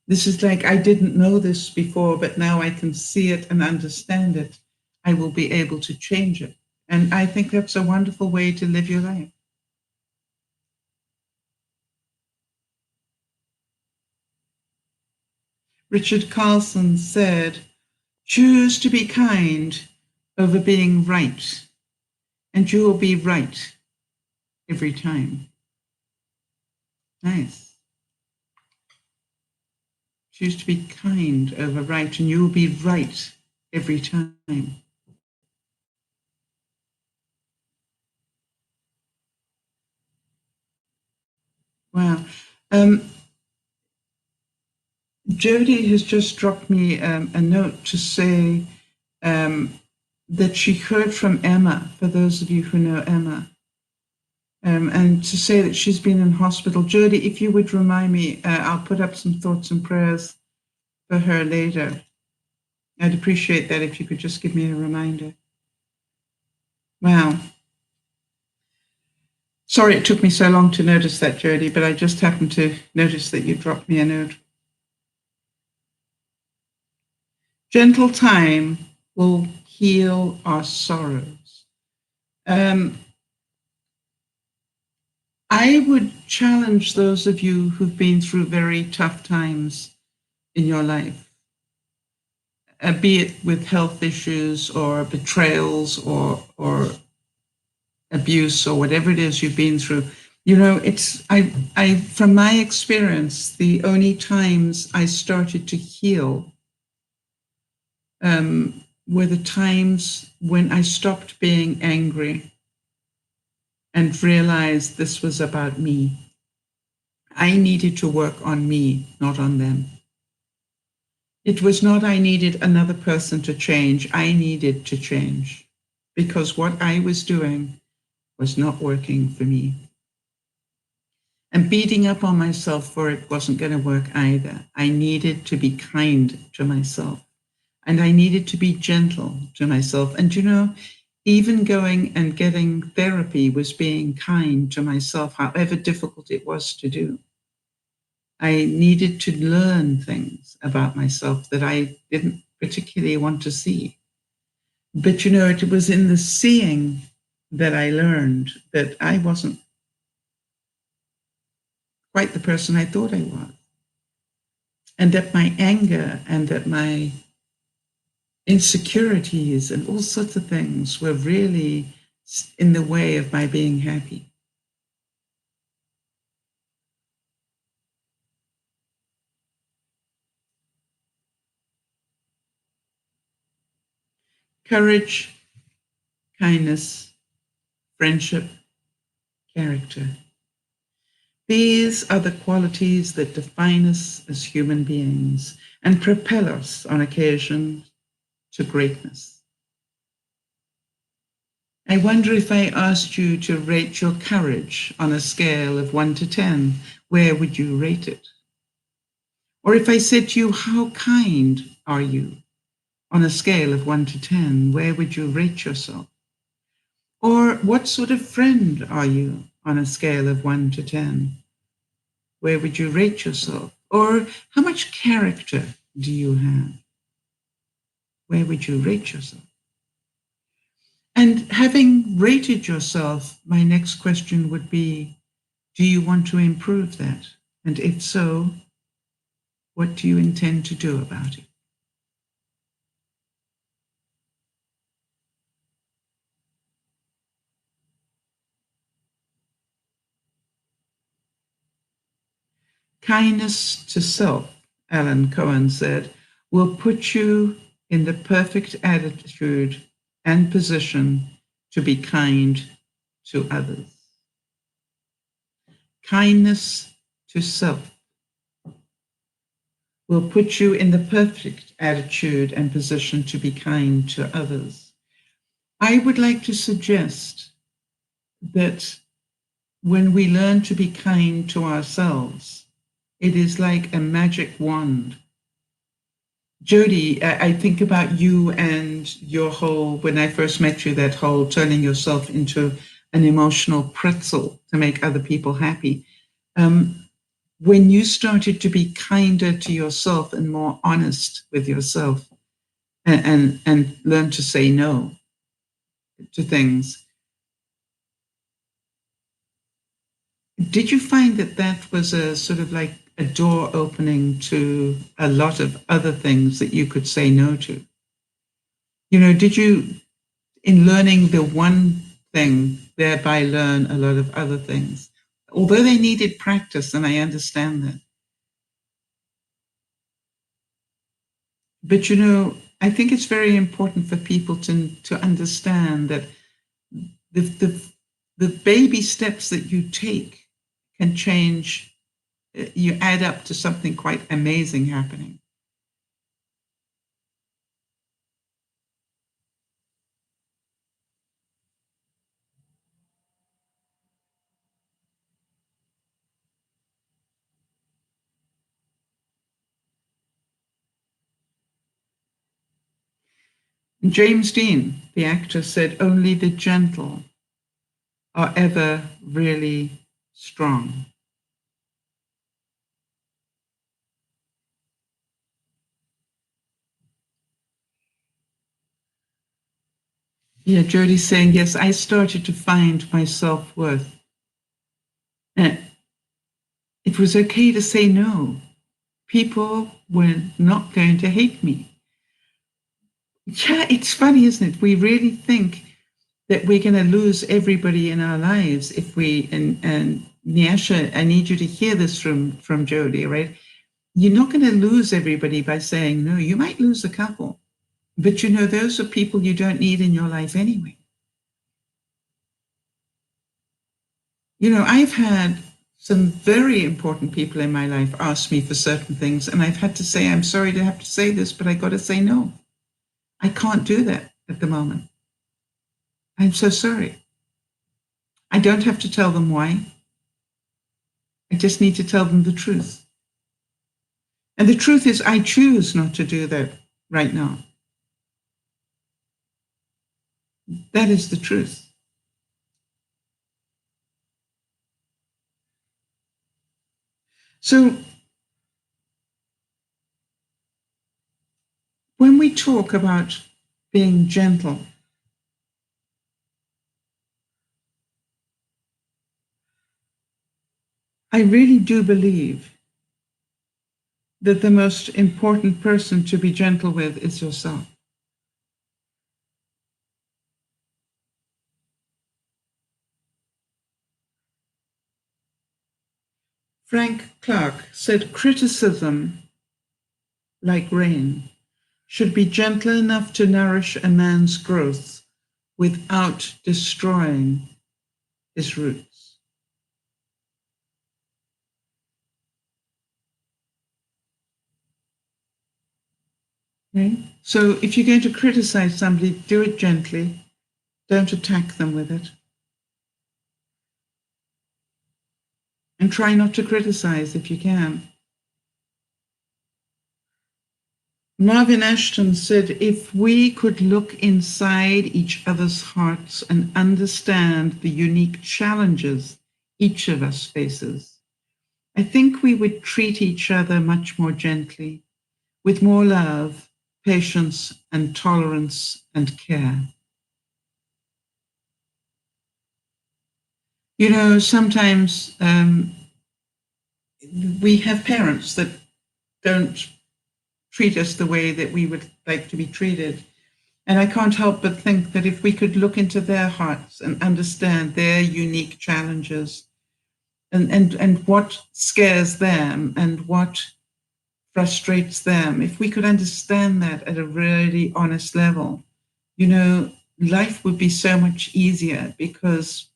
This is like, I didn't know this before, but now I can see it and understand it. I will be able to change it. And I think that's a wonderful way to live your life. Richard Carlson said, choose to be kind over being right, and you will be right every time. Nice. Choose to be kind over right, and you will be right every time. Wow. Jodie has just dropped me a note to say that she heard from Emma, for those of you who know Emma, and to say that she's been in hospital. Jodie, if you would remind me, I'll put up some thoughts and prayers for her later. I'd appreciate that if you could just give me a reminder. Wow. Sorry it took me so long to notice that, Jodie, but I just happened to notice that you dropped me a note. Gentle time will heal our sorrows. I would challenge those of you who've been through very tough times in your life, be it with health issues or betrayals or abuse or whatever it is you've been through. You know, I from my experience, the only times I started to heal were the times when I stopped being angry and realized this was about me. I needed to work on me, not on them. It was not I needed another person to change. I needed to change because what I was doing was not working for me. And beating up on myself for it wasn't going to work either. I needed to be kind to myself, and I needed to be gentle to myself. And, you know, even going and getting therapy was being kind to myself, however difficult it was to do. I needed to learn things about myself that I didn't particularly want to see. But, you know, it was in the seeing that I learned that I wasn't quite the person I thought I was. And that my anger and that my insecurities and all sorts of things were really in the way of my being happy. Courage, kindness, friendship, character. These are the qualities that define us as human beings and propel us on occasion to greatness. I wonder if I asked you to rate your courage on a scale of 1 to 10, where would you rate it? Or if I said to you, how kind are you? On a scale of 1 to 10, where would you rate yourself? Or what sort of friend are you on a scale of 1 to 10? Where would you rate yourself? Or how much character do you have? Where would you rate yourself? And having rated yourself, my next question would be, do you want to improve that? And if so, what do you intend to do about it? Kindness to self, Alan Cohen said, will put you in the perfect attitude and position to be kind to others. Kindness to self will put you in the perfect attitude and position to be kind to others. I would like to suggest that when we learn to be kind to ourselves, it is like a magic wand. Jodie, I think about you and your whole, when I first met you, that whole turning yourself into an emotional pretzel to make other people happy. When you started to be kinder to yourself and more honest with yourself and learn to say no to things, did you find that that was a sort of like a door opening to a lot of other things that you could say no to? You know, did you, in learning the one thing, thereby learn a lot of other things? Although they needed practice, and I understand that. But, you know, I think it's very important for people to understand that the, the baby steps that you take can change, you add up to something quite amazing happening. James Dean, the actor, said, only the gentle are ever really strong. Yeah, Jodie's saying, yes, I started to find my self-worth. It was okay to say no. People were not going to hate me. Yeah, it's funny, isn't it? We really think that we're going to lose everybody in our lives if we, and Nyasha, I need you to hear this from Jodie, right? You're not going to lose everybody by saying no. You might lose a couple, but you know, those are people you don't need in your life anyway. You know, I've had some very important people in my life ask me for certain things, and I've had to say, I'm sorry to have to say this, but I got to say no. I can't do that at the moment. I'm so sorry. I don't have to tell them why. I just need to tell them the truth. And the truth is, I choose not to do that right now. That is the truth. So when we talk about being gentle, I really do believe that the most important person to be gentle with is yourself. Frank Clark said criticism, like rain, should be gentle enough to nourish a man's growth without destroying his roots. Okay? So if you're going to criticize somebody, do it gently. Don't attack them with it. And try not to criticize if you can. Marvin Ashton said, if we could look inside each other's hearts and understand the unique challenges each of us faces, I think we would treat each other much more gently, with more love, patience, and tolerance and care. You know, sometimes we have parents that don't treat us the way that we would like to be treated. And I can't help but think that if we could look into their hearts and understand their unique challenges and what scares them and what frustrates them, if we could understand that at a really honest level, you know, life would be so much easier because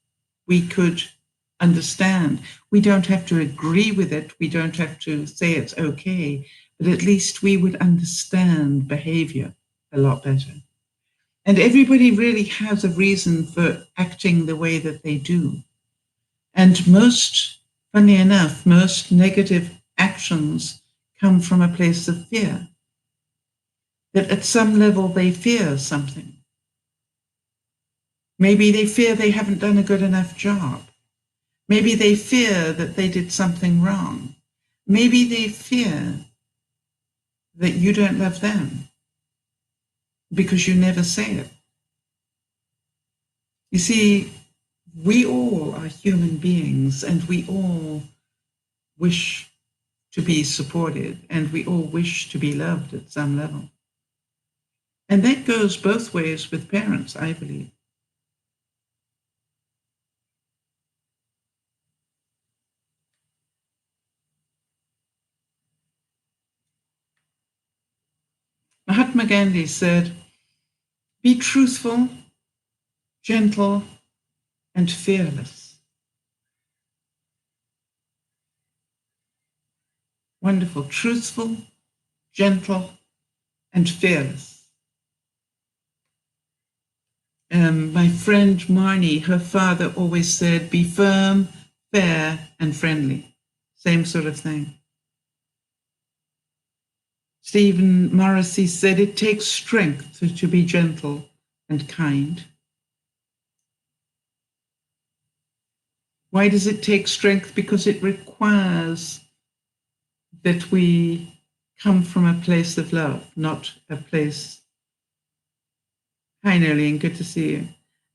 we could understand. We don't have to agree with it. We don't have to say it's okay, but at least we would understand behavior a lot better. And everybody really has a reason for acting the way that they do. And most, funny enough, most negative actions come from a place of fear. That at some level they fear something. Maybe they fear they haven't done a good enough job. Maybe they fear that they did something wrong. Maybe they fear that you don't love them because you never say it. You see, we all are human beings and we all wish to be supported and we all wish to be loved at some level. And that goes both ways with parents, I believe. Mahatma Gandhi said, be truthful, gentle, and fearless. Wonderful. Truthful, gentle, and fearless. My friend Marnie, her father always said, be firm, fair, and friendly. Same sort of thing. Stephen Morrissey said, it takes strength to be gentle and kind. Why does it take strength? Because it requires that we come from a place of love, not a place. Hi, Nerlene, good to see you.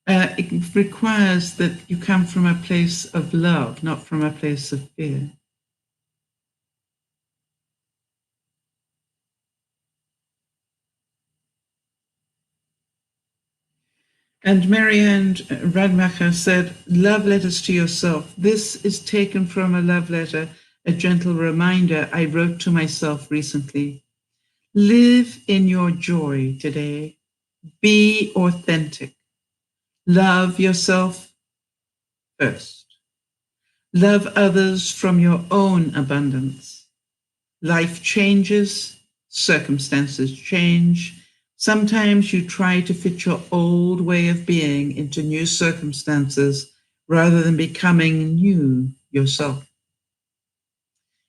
It requires that you come from a place of love, not from a place of fear. And Marianne Radmacher said, love letters to yourself. This is taken from a love letter, a gentle reminder I wrote to myself recently. Live in your joy today. Be authentic. Love yourself first. Love others from your own abundance. Life changes, circumstances change. Sometimes you try to fit your old way of being into new circumstances rather than becoming new yourself.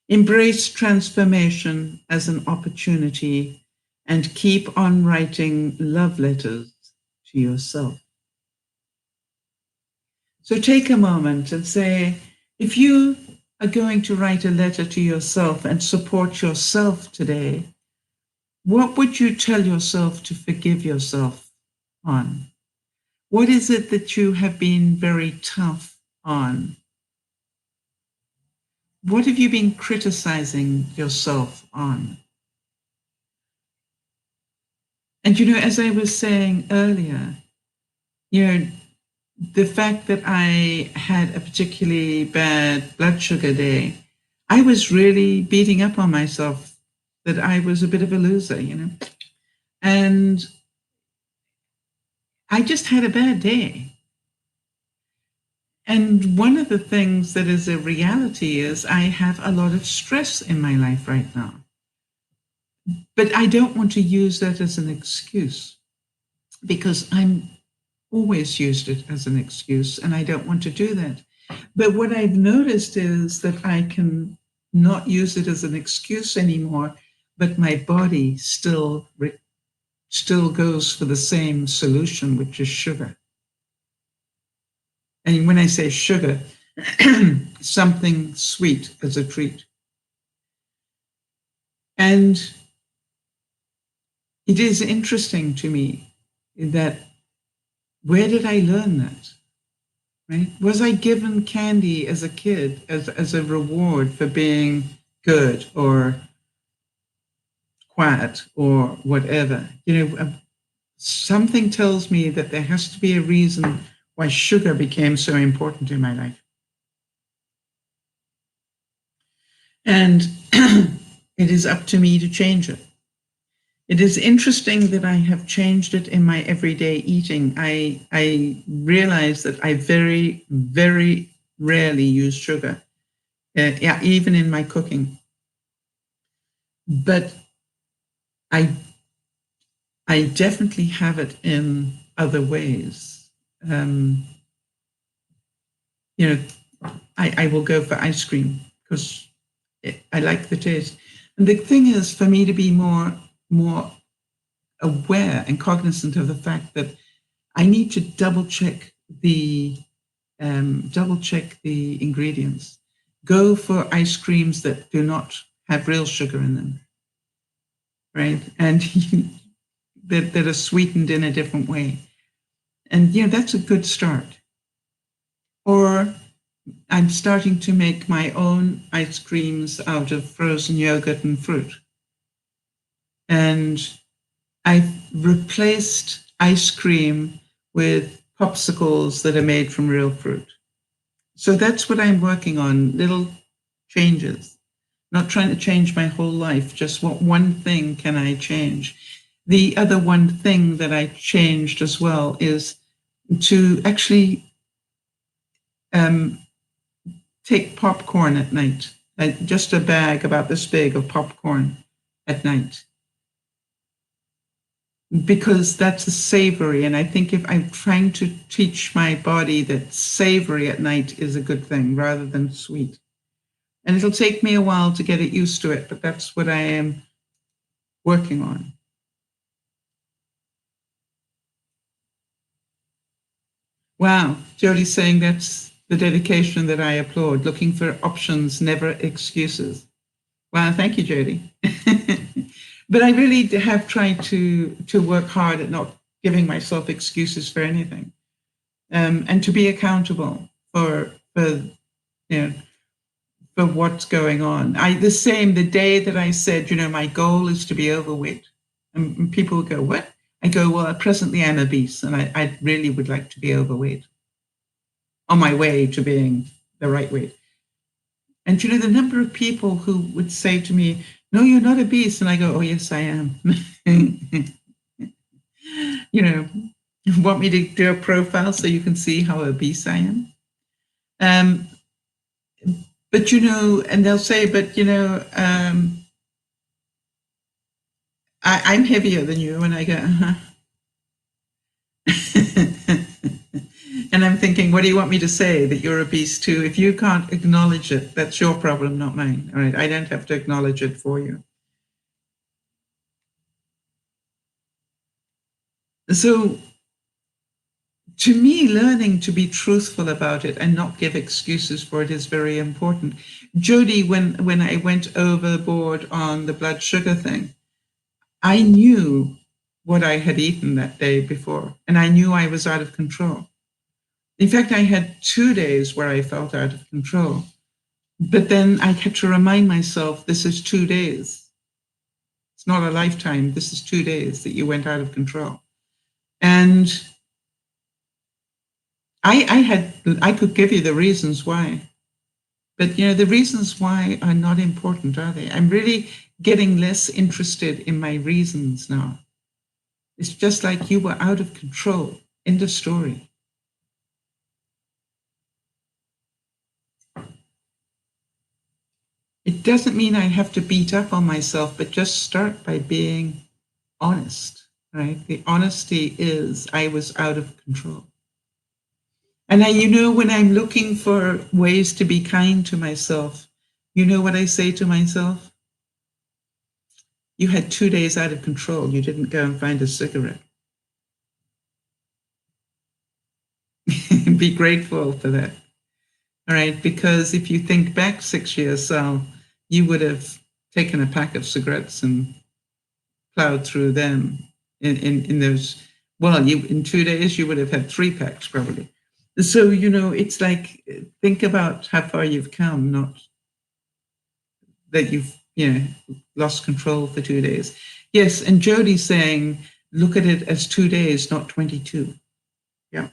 Embrace transformation as an opportunity and keep on writing love letters to yourself. So take a moment and say, if you are going to write a letter to yourself and support yourself today, what would you tell yourself to forgive yourself on? What is it that you have been very tough on? What have you been criticizing yourself on? And, you know, as I was saying earlier, you know, the fact that I had a particularly bad blood sugar day, I was really beating up on myself that I was a bit of a loser, you know. And I just had a bad day. And one of the things that is a reality is I have a lot of stress in my life right now. But I don't want to use that as an excuse because I'm always used it as an excuse and I don't want to do that. But what I've noticed is that I can not use it as an excuse anymore, but my body still goes for the same solution, which is sugar. And when I say sugar, something sweet as a treat. And it is interesting to me that where did I learn that? Right? Was I given candy as a kid as a reward for being good or quiet or whatever? Something tells me that there has to be a reason why sugar became so important in my life. And it is up to me to change it. It is interesting that I have changed it in my everyday eating. I realize that I very, very rarely use sugar, even in my cooking. But I definitely have it in other ways. I will go for ice cream because I like the taste. And the thing is, for me to be more aware and cognizant of the fact that I need to double check the ingredients. Go for ice creams that do not have real sugar in them, right? And that are sweetened in a different way. And that's a good start. Or I'm starting to make my own ice creams out of frozen yogurt and fruit. And I've replaced ice cream with popsicles that are made from real fruit. So that's what I'm working on, little changes. Not trying to change my whole life, just what one thing can I change. The other one thing that I changed as well is to actually take popcorn at night, just a bag about this big of popcorn at night. Because that's a savory. And I think if I'm trying to teach my body that savory at night is a good thing rather than sweet. And it'll take me a while to get it used to it, but that's what I am working on. Wow, Jodie's saying that's the dedication that I applaud, looking for options, never excuses. Wow, thank you, Jodie. But I really have tried to work hard at not giving myself excuses for anything, and to be accountable for what's going on. The day that I said, my goal is to be overweight, and people would go, what? I go, well, presently I'm obese, and I really would like to be overweight, on my way to being the right weight. And the number of people who would say to me, no, you're not obese. And I go, oh, yes, I am. You want me to do a profile so you can see how obese I am? But, and they'll say, but, I'm heavier than you. And I go, uh-huh. And I'm thinking, what do you want me to say? That you're obese too? If you can't acknowledge it, that's your problem, not mine. All right, I don't have to acknowledge it for you. So to me, learning to be truthful about it and not give excuses for it is very important. Jodie, when I went overboard on the blood sugar thing, I knew what I had eaten that day before, and I knew I was out of control. In fact, I had 2 days where I felt out of control. But then I had to remind myself, this is 2 days. It's not a lifetime. This is 2 days that you went out of control. And I could give you the reasons why. But, the reasons why are not important, are they? I'm really getting less interested in my reasons now. It's just like you were out of control. End of story. It doesn't mean I have to beat up on myself, but just start by being honest, right? The honesty is I was out of control. And when I'm looking for ways to be kind to myself, you know what I say to myself? you had 2 days out of control. You didn't go and find a cigarette. Be grateful for that. All right, because if you think back 6 years, Sal, you would have taken a pack of cigarettes and plowed through them in those. Well, in 2 days you would have had 3 packs probably. So it's like, think about how far you've come, not that you've lost control for 2 days. Yes, and Jodie's saying, look at it as 2 days, not 22. Yeah.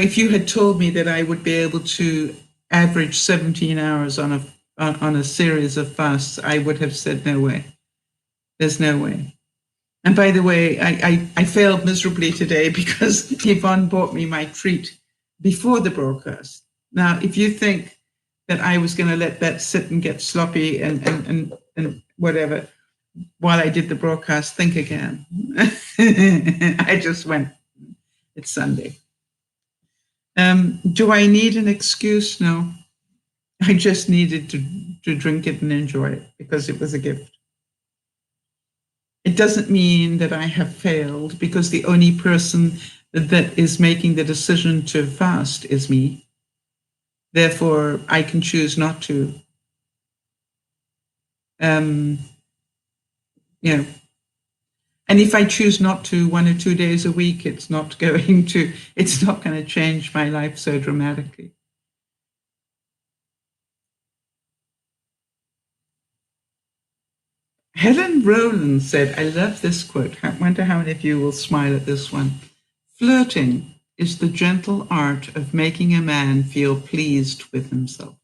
If you had told me that I would be able to average 17 hours on a series of fasts, I would have said no way. There's no way. And by the way, I failed miserably today because Yvonne bought me my treat before the broadcast. Now, if you think that I was going to let that sit and get sloppy and whatever while I did the broadcast, think again. I just went, it's Sunday. Do I need an excuse? No. I just needed to drink it and enjoy it because it was a gift. It doesn't mean that I have failed, because the only person that is making the decision to fast is me. Therefore, I can choose not to. And if I choose not to 1 or 2 days a week, it's not going to change my life so dramatically. Helen Rowland said, I love this quote. I wonder how many of you will smile at this one. Flirting is the gentle art of making a man feel pleased with himself.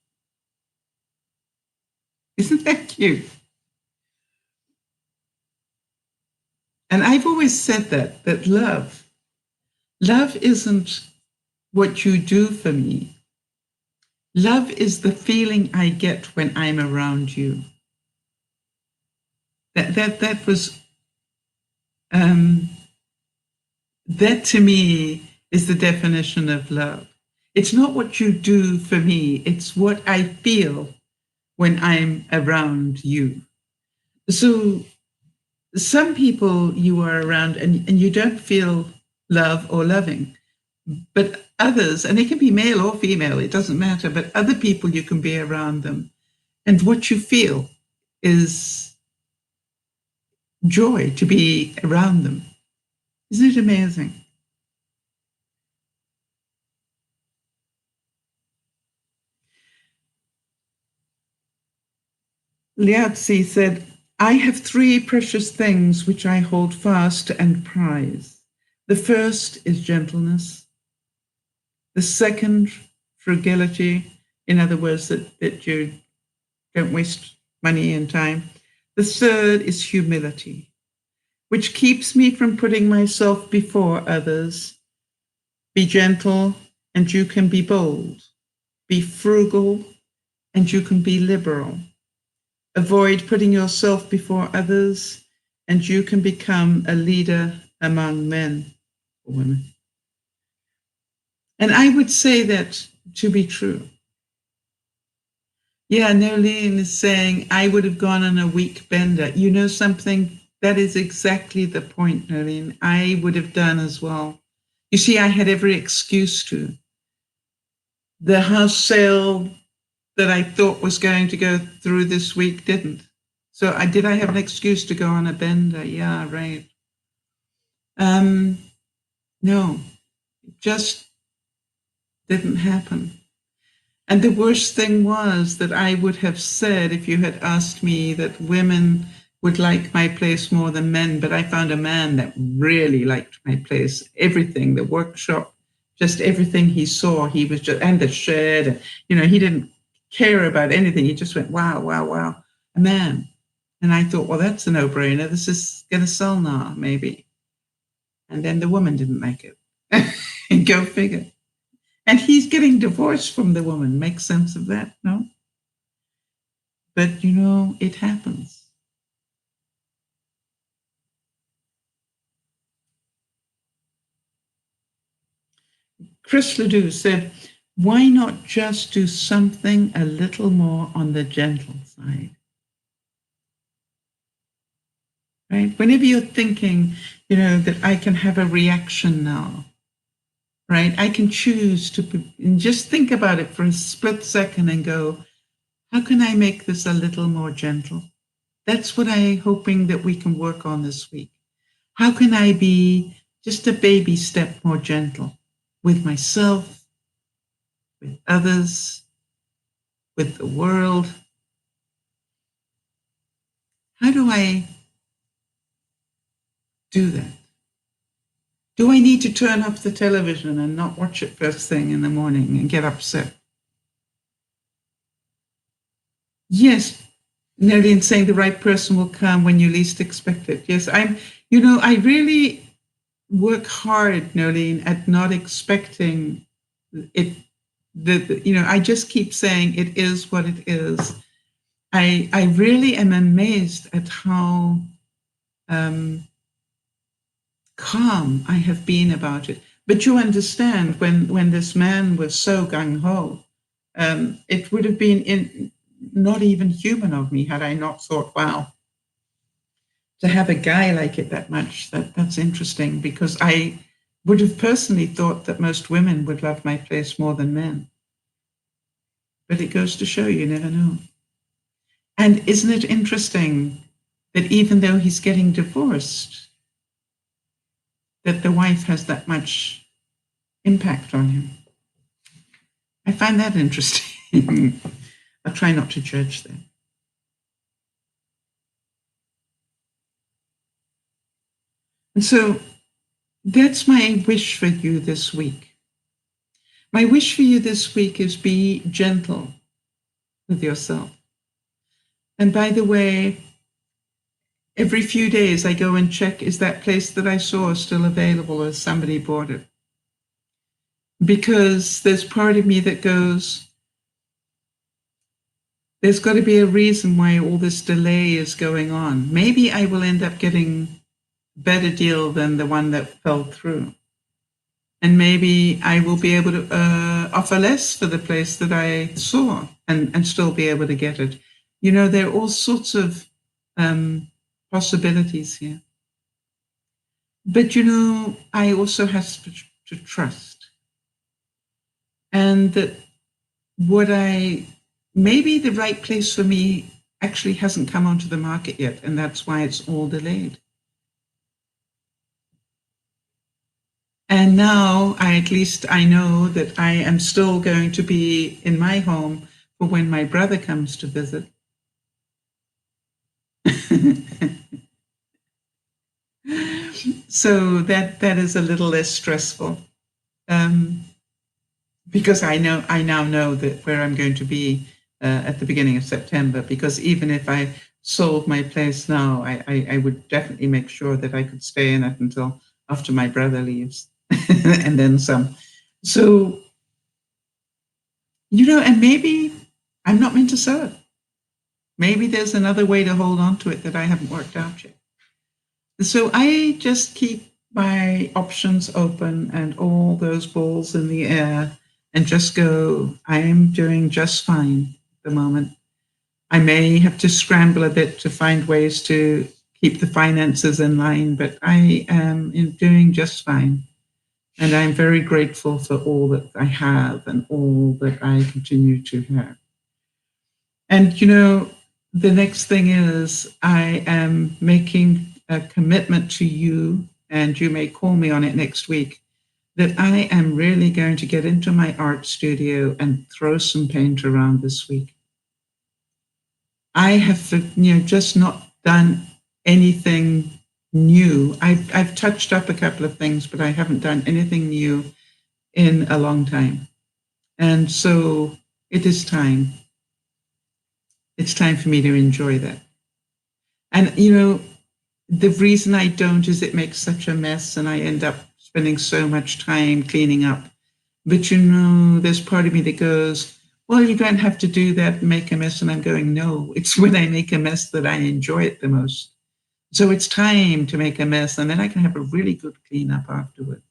Isn't that cute? And I've always said that love isn't what you do for me. Love is the feeling I get when I'm around you. That was, that to me is the definition of love. It's not what you do for me, it's what I feel when I'm around you. So some people you are around and you don't feel love or loving, but others, and they can be male or female, it doesn't matter, but other people you can be around them. And what you feel is joy to be around them. Isn't it amazing? Liatzi said, I have 3 precious things which I hold fast and prize. The first is gentleness. The second, frugality. In other words, that you don't waste money and time. The third is humility, which keeps me from putting myself before others. Be gentle, and you can be bold. Be frugal, and you can be liberal. Avoid putting yourself before others, and you can become a leader among men or women. And I would say that to be true. Yeah, Nolene is saying, I would have gone on a week bender. You know something? That is exactly the point, Nolene. I would have done as well. You see, I had every excuse to. The house sale that I thought was going to go through this week didn't. So I have an excuse to go on a bender? Yeah, right. No, it just didn't happen. And the worst thing was that I would have said, if you had asked me, that women would like my place more than men, but I found a man that really liked my place. Everything, the workshop, just everything he saw, he was just, and the shed, he didn't care about anything. He just went, wow, wow, wow, a man. And I thought, well, that's a no-brainer. This is going to sell now, maybe. And then the woman didn't like it. Go figure. And he's getting divorced from the woman. Make sense of that, no? But, it happens. Chris Ledoux said, Why not just do something a little more on the gentle side? Right? Whenever you're thinking, that I can have a reaction now, right? I can choose to and just think about it for a split second and go, how can I make this a little more gentle? That's what I'm hoping that we can work on this week. How can I be just a baby step more gentle with myself, with others, with the world? How do I do that? Do I need to turn off the television and not watch it first thing in the morning and get upset? Yes, Nerlene saying the right person will come when you least expect it. Yes, I really work hard, Nerlene, at not expecting it. I just keep saying it is what it is. I really am amazed at how calm I have been about it. But you understand, when this man was so gung-ho, it would have been not even human of me had I not thought, wow, to have a guy like it that much, that's interesting, because I would have personally thought that most women would love my place more than men. But it goes to show you never know. And isn't it interesting that even though he's getting divorced, that the wife has that much impact on him? I find that interesting. I'll try not to judge them. And so that's my wish for you this week. My wish for you this week is be gentle with yourself. And by the way, every few days I go and check, is that place that I saw still available, or somebody bought it? Because there's part of me that goes, there's got to be a reason why all this delay is going on. Maybe I will end up getting a better deal than the one that fell through. And maybe I will be able to offer less for the place that I saw and still be able to get it. There are all sorts of possibilities here. But, I also have to trust. And that maybe the right place for me actually hasn't come onto the market yet, and that's why it's all delayed. And now at least I know that I am still going to be in my home for when my brother comes to visit. So that is a little less stressful, because I now know that where I'm going to be at the beginning of September. Because even if I sold my place now, I would definitely make sure that I could stay in it until after my brother leaves. And then some. So, and maybe I'm not meant to sell it. Maybe there's another way to hold on to it that I haven't worked out yet. So I just keep my options open and all those balls in the air and just go, I am doing just fine at the moment. I may have to scramble a bit to find ways to keep the finances in line, but I am doing just fine. And I'm very grateful for all that I have and all that I continue to have. And, the next thing is I am making a commitment to you, and you may call me on it next week, that I am really going to get into my art studio and throw some paint around this week. I have, just not done anything new. I've touched up a couple of things, but I haven't done anything new in a long time. And so it is time. It's time for me to enjoy that. And, the reason I don't is it makes such a mess and I end up spending so much time cleaning up. But, there's part of me that goes, well, you don't have to do that and make a mess. And I'm going, no, it's when I make a mess that I enjoy it the most. So it's time to make a mess, and then I can have a really good cleanup afterward.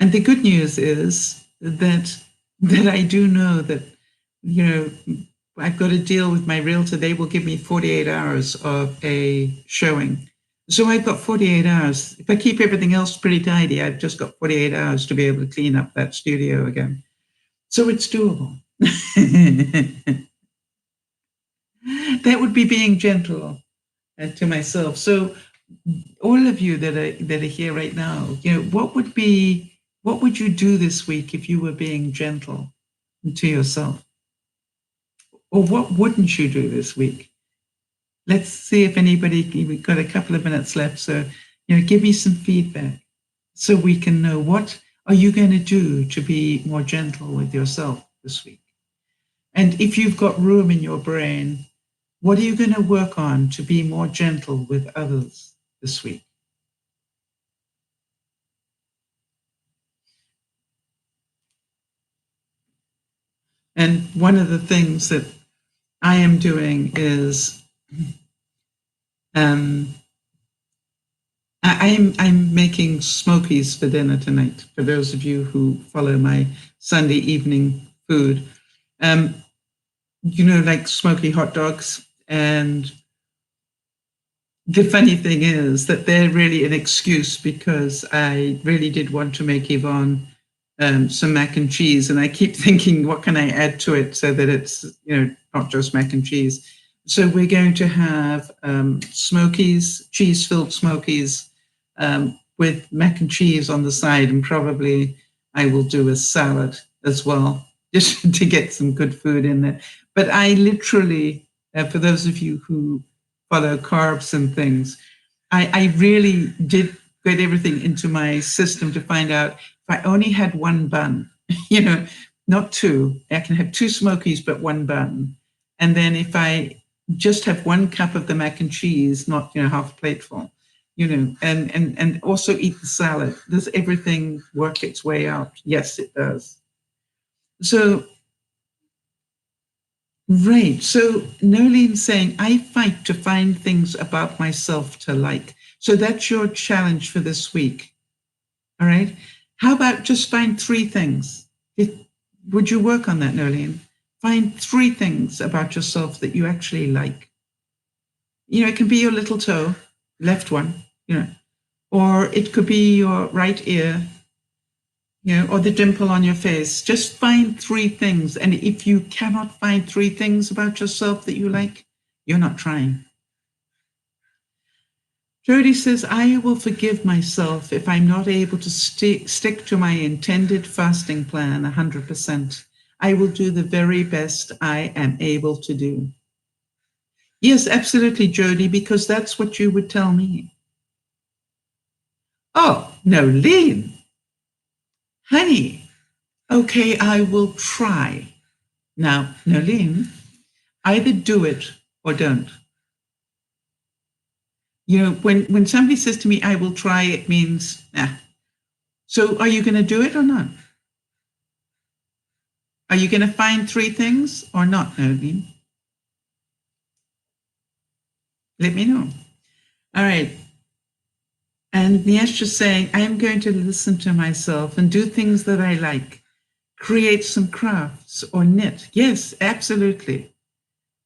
And the good news is that I do know that, I've got to deal with my realtor. They will give me 48 hours of a showing. So I've got 48 hours. If I keep everything else pretty tidy, I've just got 48 hours to be able to clean up that studio again. So it's doable. That would be being gentle to myself. So all of you that are here right now, what would you do this week if you were being gentle to yourself? Or what wouldn't you do this week? Let's see if anybody, we've got a couple of minutes left. So, give me some feedback so we can know what are you going to do to be more gentle with yourself this week? And if you've got room in your brain, what are you going to work on to be more gentle with others this week? And one of the things that I am doing is I'm making smokies for dinner tonight. For those of you who follow my Sunday evening food, like smoky hot dogs. And the funny thing is that they're really an excuse because I really did want to make Yvonne some mac and cheese. And I keep thinking, what can I add to it so that it's, not just mac and cheese. So we're going to have smokies, cheese-filled smokies with mac and cheese on the side. And probably I will do a salad as well, just to get some good food in there. But I literally, for those of you who follow carbs and things, I really did get everything into my system to find out if I only had one bun, not two, I can have two smokies, but one bun. And then if I just have 1 cup of the mac and cheese, not, half a plateful, and also eat the salad, does everything work its way out? Yes, it does. So, right. So Nolene's saying, I fight to find things about myself to like. So that's your challenge for this week. All right. How about just find 3 things? Would you work on that, Nolene? Find 3 things about yourself that you actually like. It can be your little toe, left one, or it could be your right ear, or the dimple on your face. Just find 3 things. And if you cannot find 3 things about yourself that you like, you're not trying. Jody says, I will forgive myself if I'm not able to stick to my intended fasting plan 100%. I will do the very best I am able to do. Yes, absolutely, Jody, because that's what you would tell me. Oh, Nolene. Honey, okay, I will try. Now, Nolene, either do it or don't. When somebody says to me, I will try, it means, nah. So are you going to do it or not? Are you going to find 3 things or not, Nolene? Let me know. All right. And Niesha's saying, I am going to listen to myself and do things that I like. Create some crafts or knit. Yes, absolutely.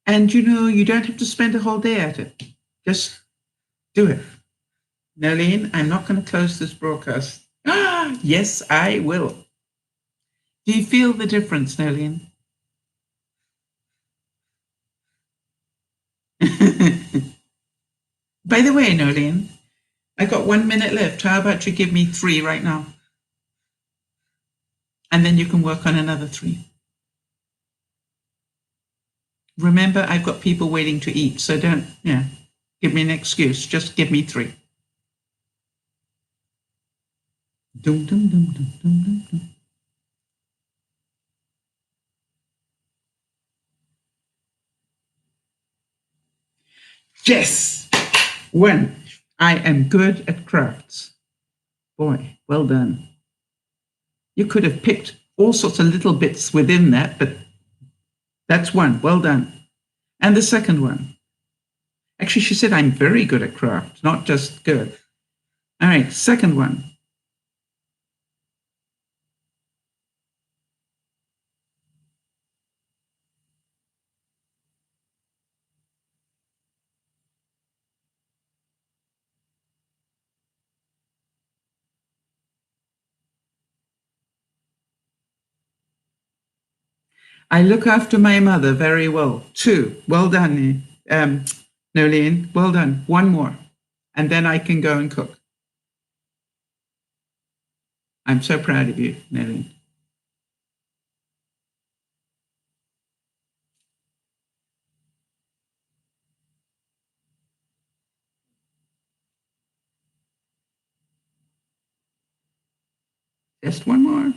And you don't have to spend a whole day at it. Just do it. Nolene, I'm not going to close this broadcast. Yes, I will. Do you feel the difference, Nolene? By the way, Nolene, I got 1 minute left. How about you give me 3 right now? And then you can work on another 3. Remember, I've got people waiting to eat, so don't, give me an excuse. Just give me 3. Dum, dum, dum, dum, dum, dum, dum. Yes! 1. I am good at crafts. Boy, well done. You could have picked all sorts of little bits within that, but that's 1. Well done. And the second one. Actually, she said, I'm very good at craft, not just good. All right, second one. I look after my mother very well. 2. Well done, Nolene. Well done. 1 more. And then I can go and cook. I'm so proud of you, Nolene. Just 1 more.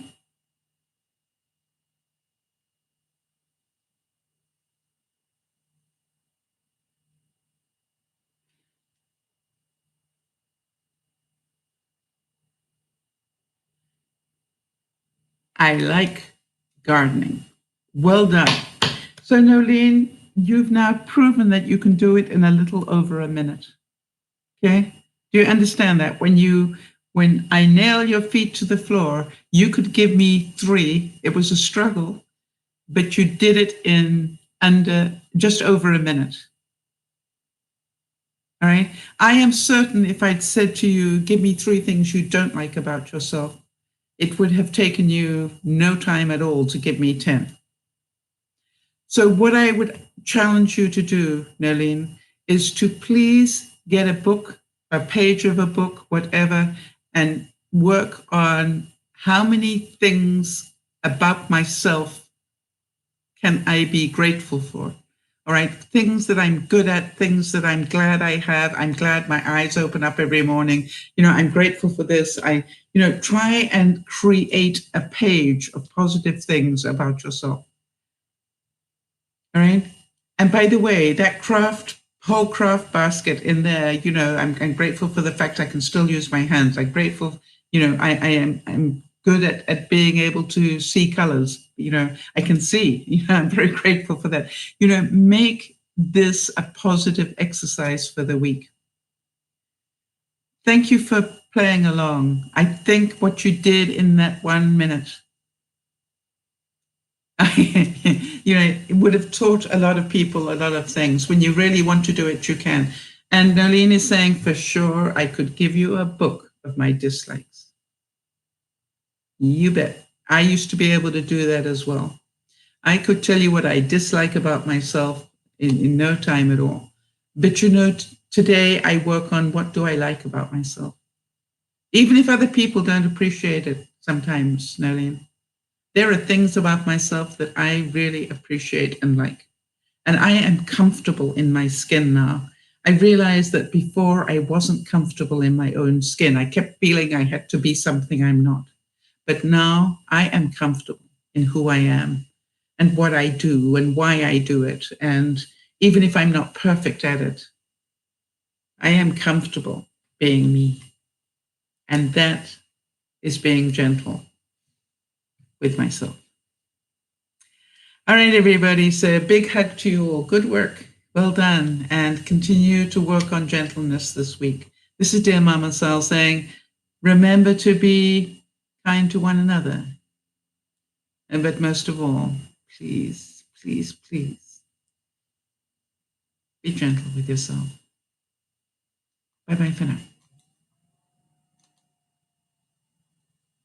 I like gardening. Well done. So, Nolene, you've now proven that you can do it in a little over a minute. Okay? Do you understand that? When I nail your feet to the floor, you could give me 3. It was a struggle, but you did it in under just over a minute. All right. I am certain if I'd said to you, give me 3 things you don't like about yourself, it would have taken you no time at all to give me 10. So what I would challenge you to do, Nolene, is to please get a book, a page of a book, whatever, and work on how many things about myself can I be grateful for. All right, things that I'm good at, things that I'm glad I have. I'm glad my eyes open up every morning. I'm grateful for this. Try and create a page of positive things about yourself. All right. And by the way, that whole craft basket in there, I'm grateful for the fact I can still use my hands. I'm grateful, I'm good at being able to see colors. I can see, I'm very grateful for that. Make this a positive exercise for the week. Thank you for playing along. I think what you did in that 1 minute, it would have taught a lot of people a lot of things. When you really want to do it, you can. And Nolene is saying, for sure, I could give you a book of my dislikes. You bet. I used to be able to do that as well. I could tell you what I dislike about myself in no time at all. But today I work on what do I like about myself. Even if other people don't appreciate it sometimes, Nolene. There are things about myself that I really appreciate and like. And I am comfortable in my skin now. I realized that before I wasn't comfortable in my own skin. I kept feeling I had to be something I'm not. But now I am comfortable in who I am and what I do and why I do it. And even if I'm not perfect at it, I am comfortable being me. And that is being gentle with myself. All right, everybody. So a big hug to you all. Good work. Well done. And continue to work on gentleness this week. This is Dear Mama Sal saying, remember to be kind to one another. But most of all, please, please, please be gentle with yourself. Bye-bye for now.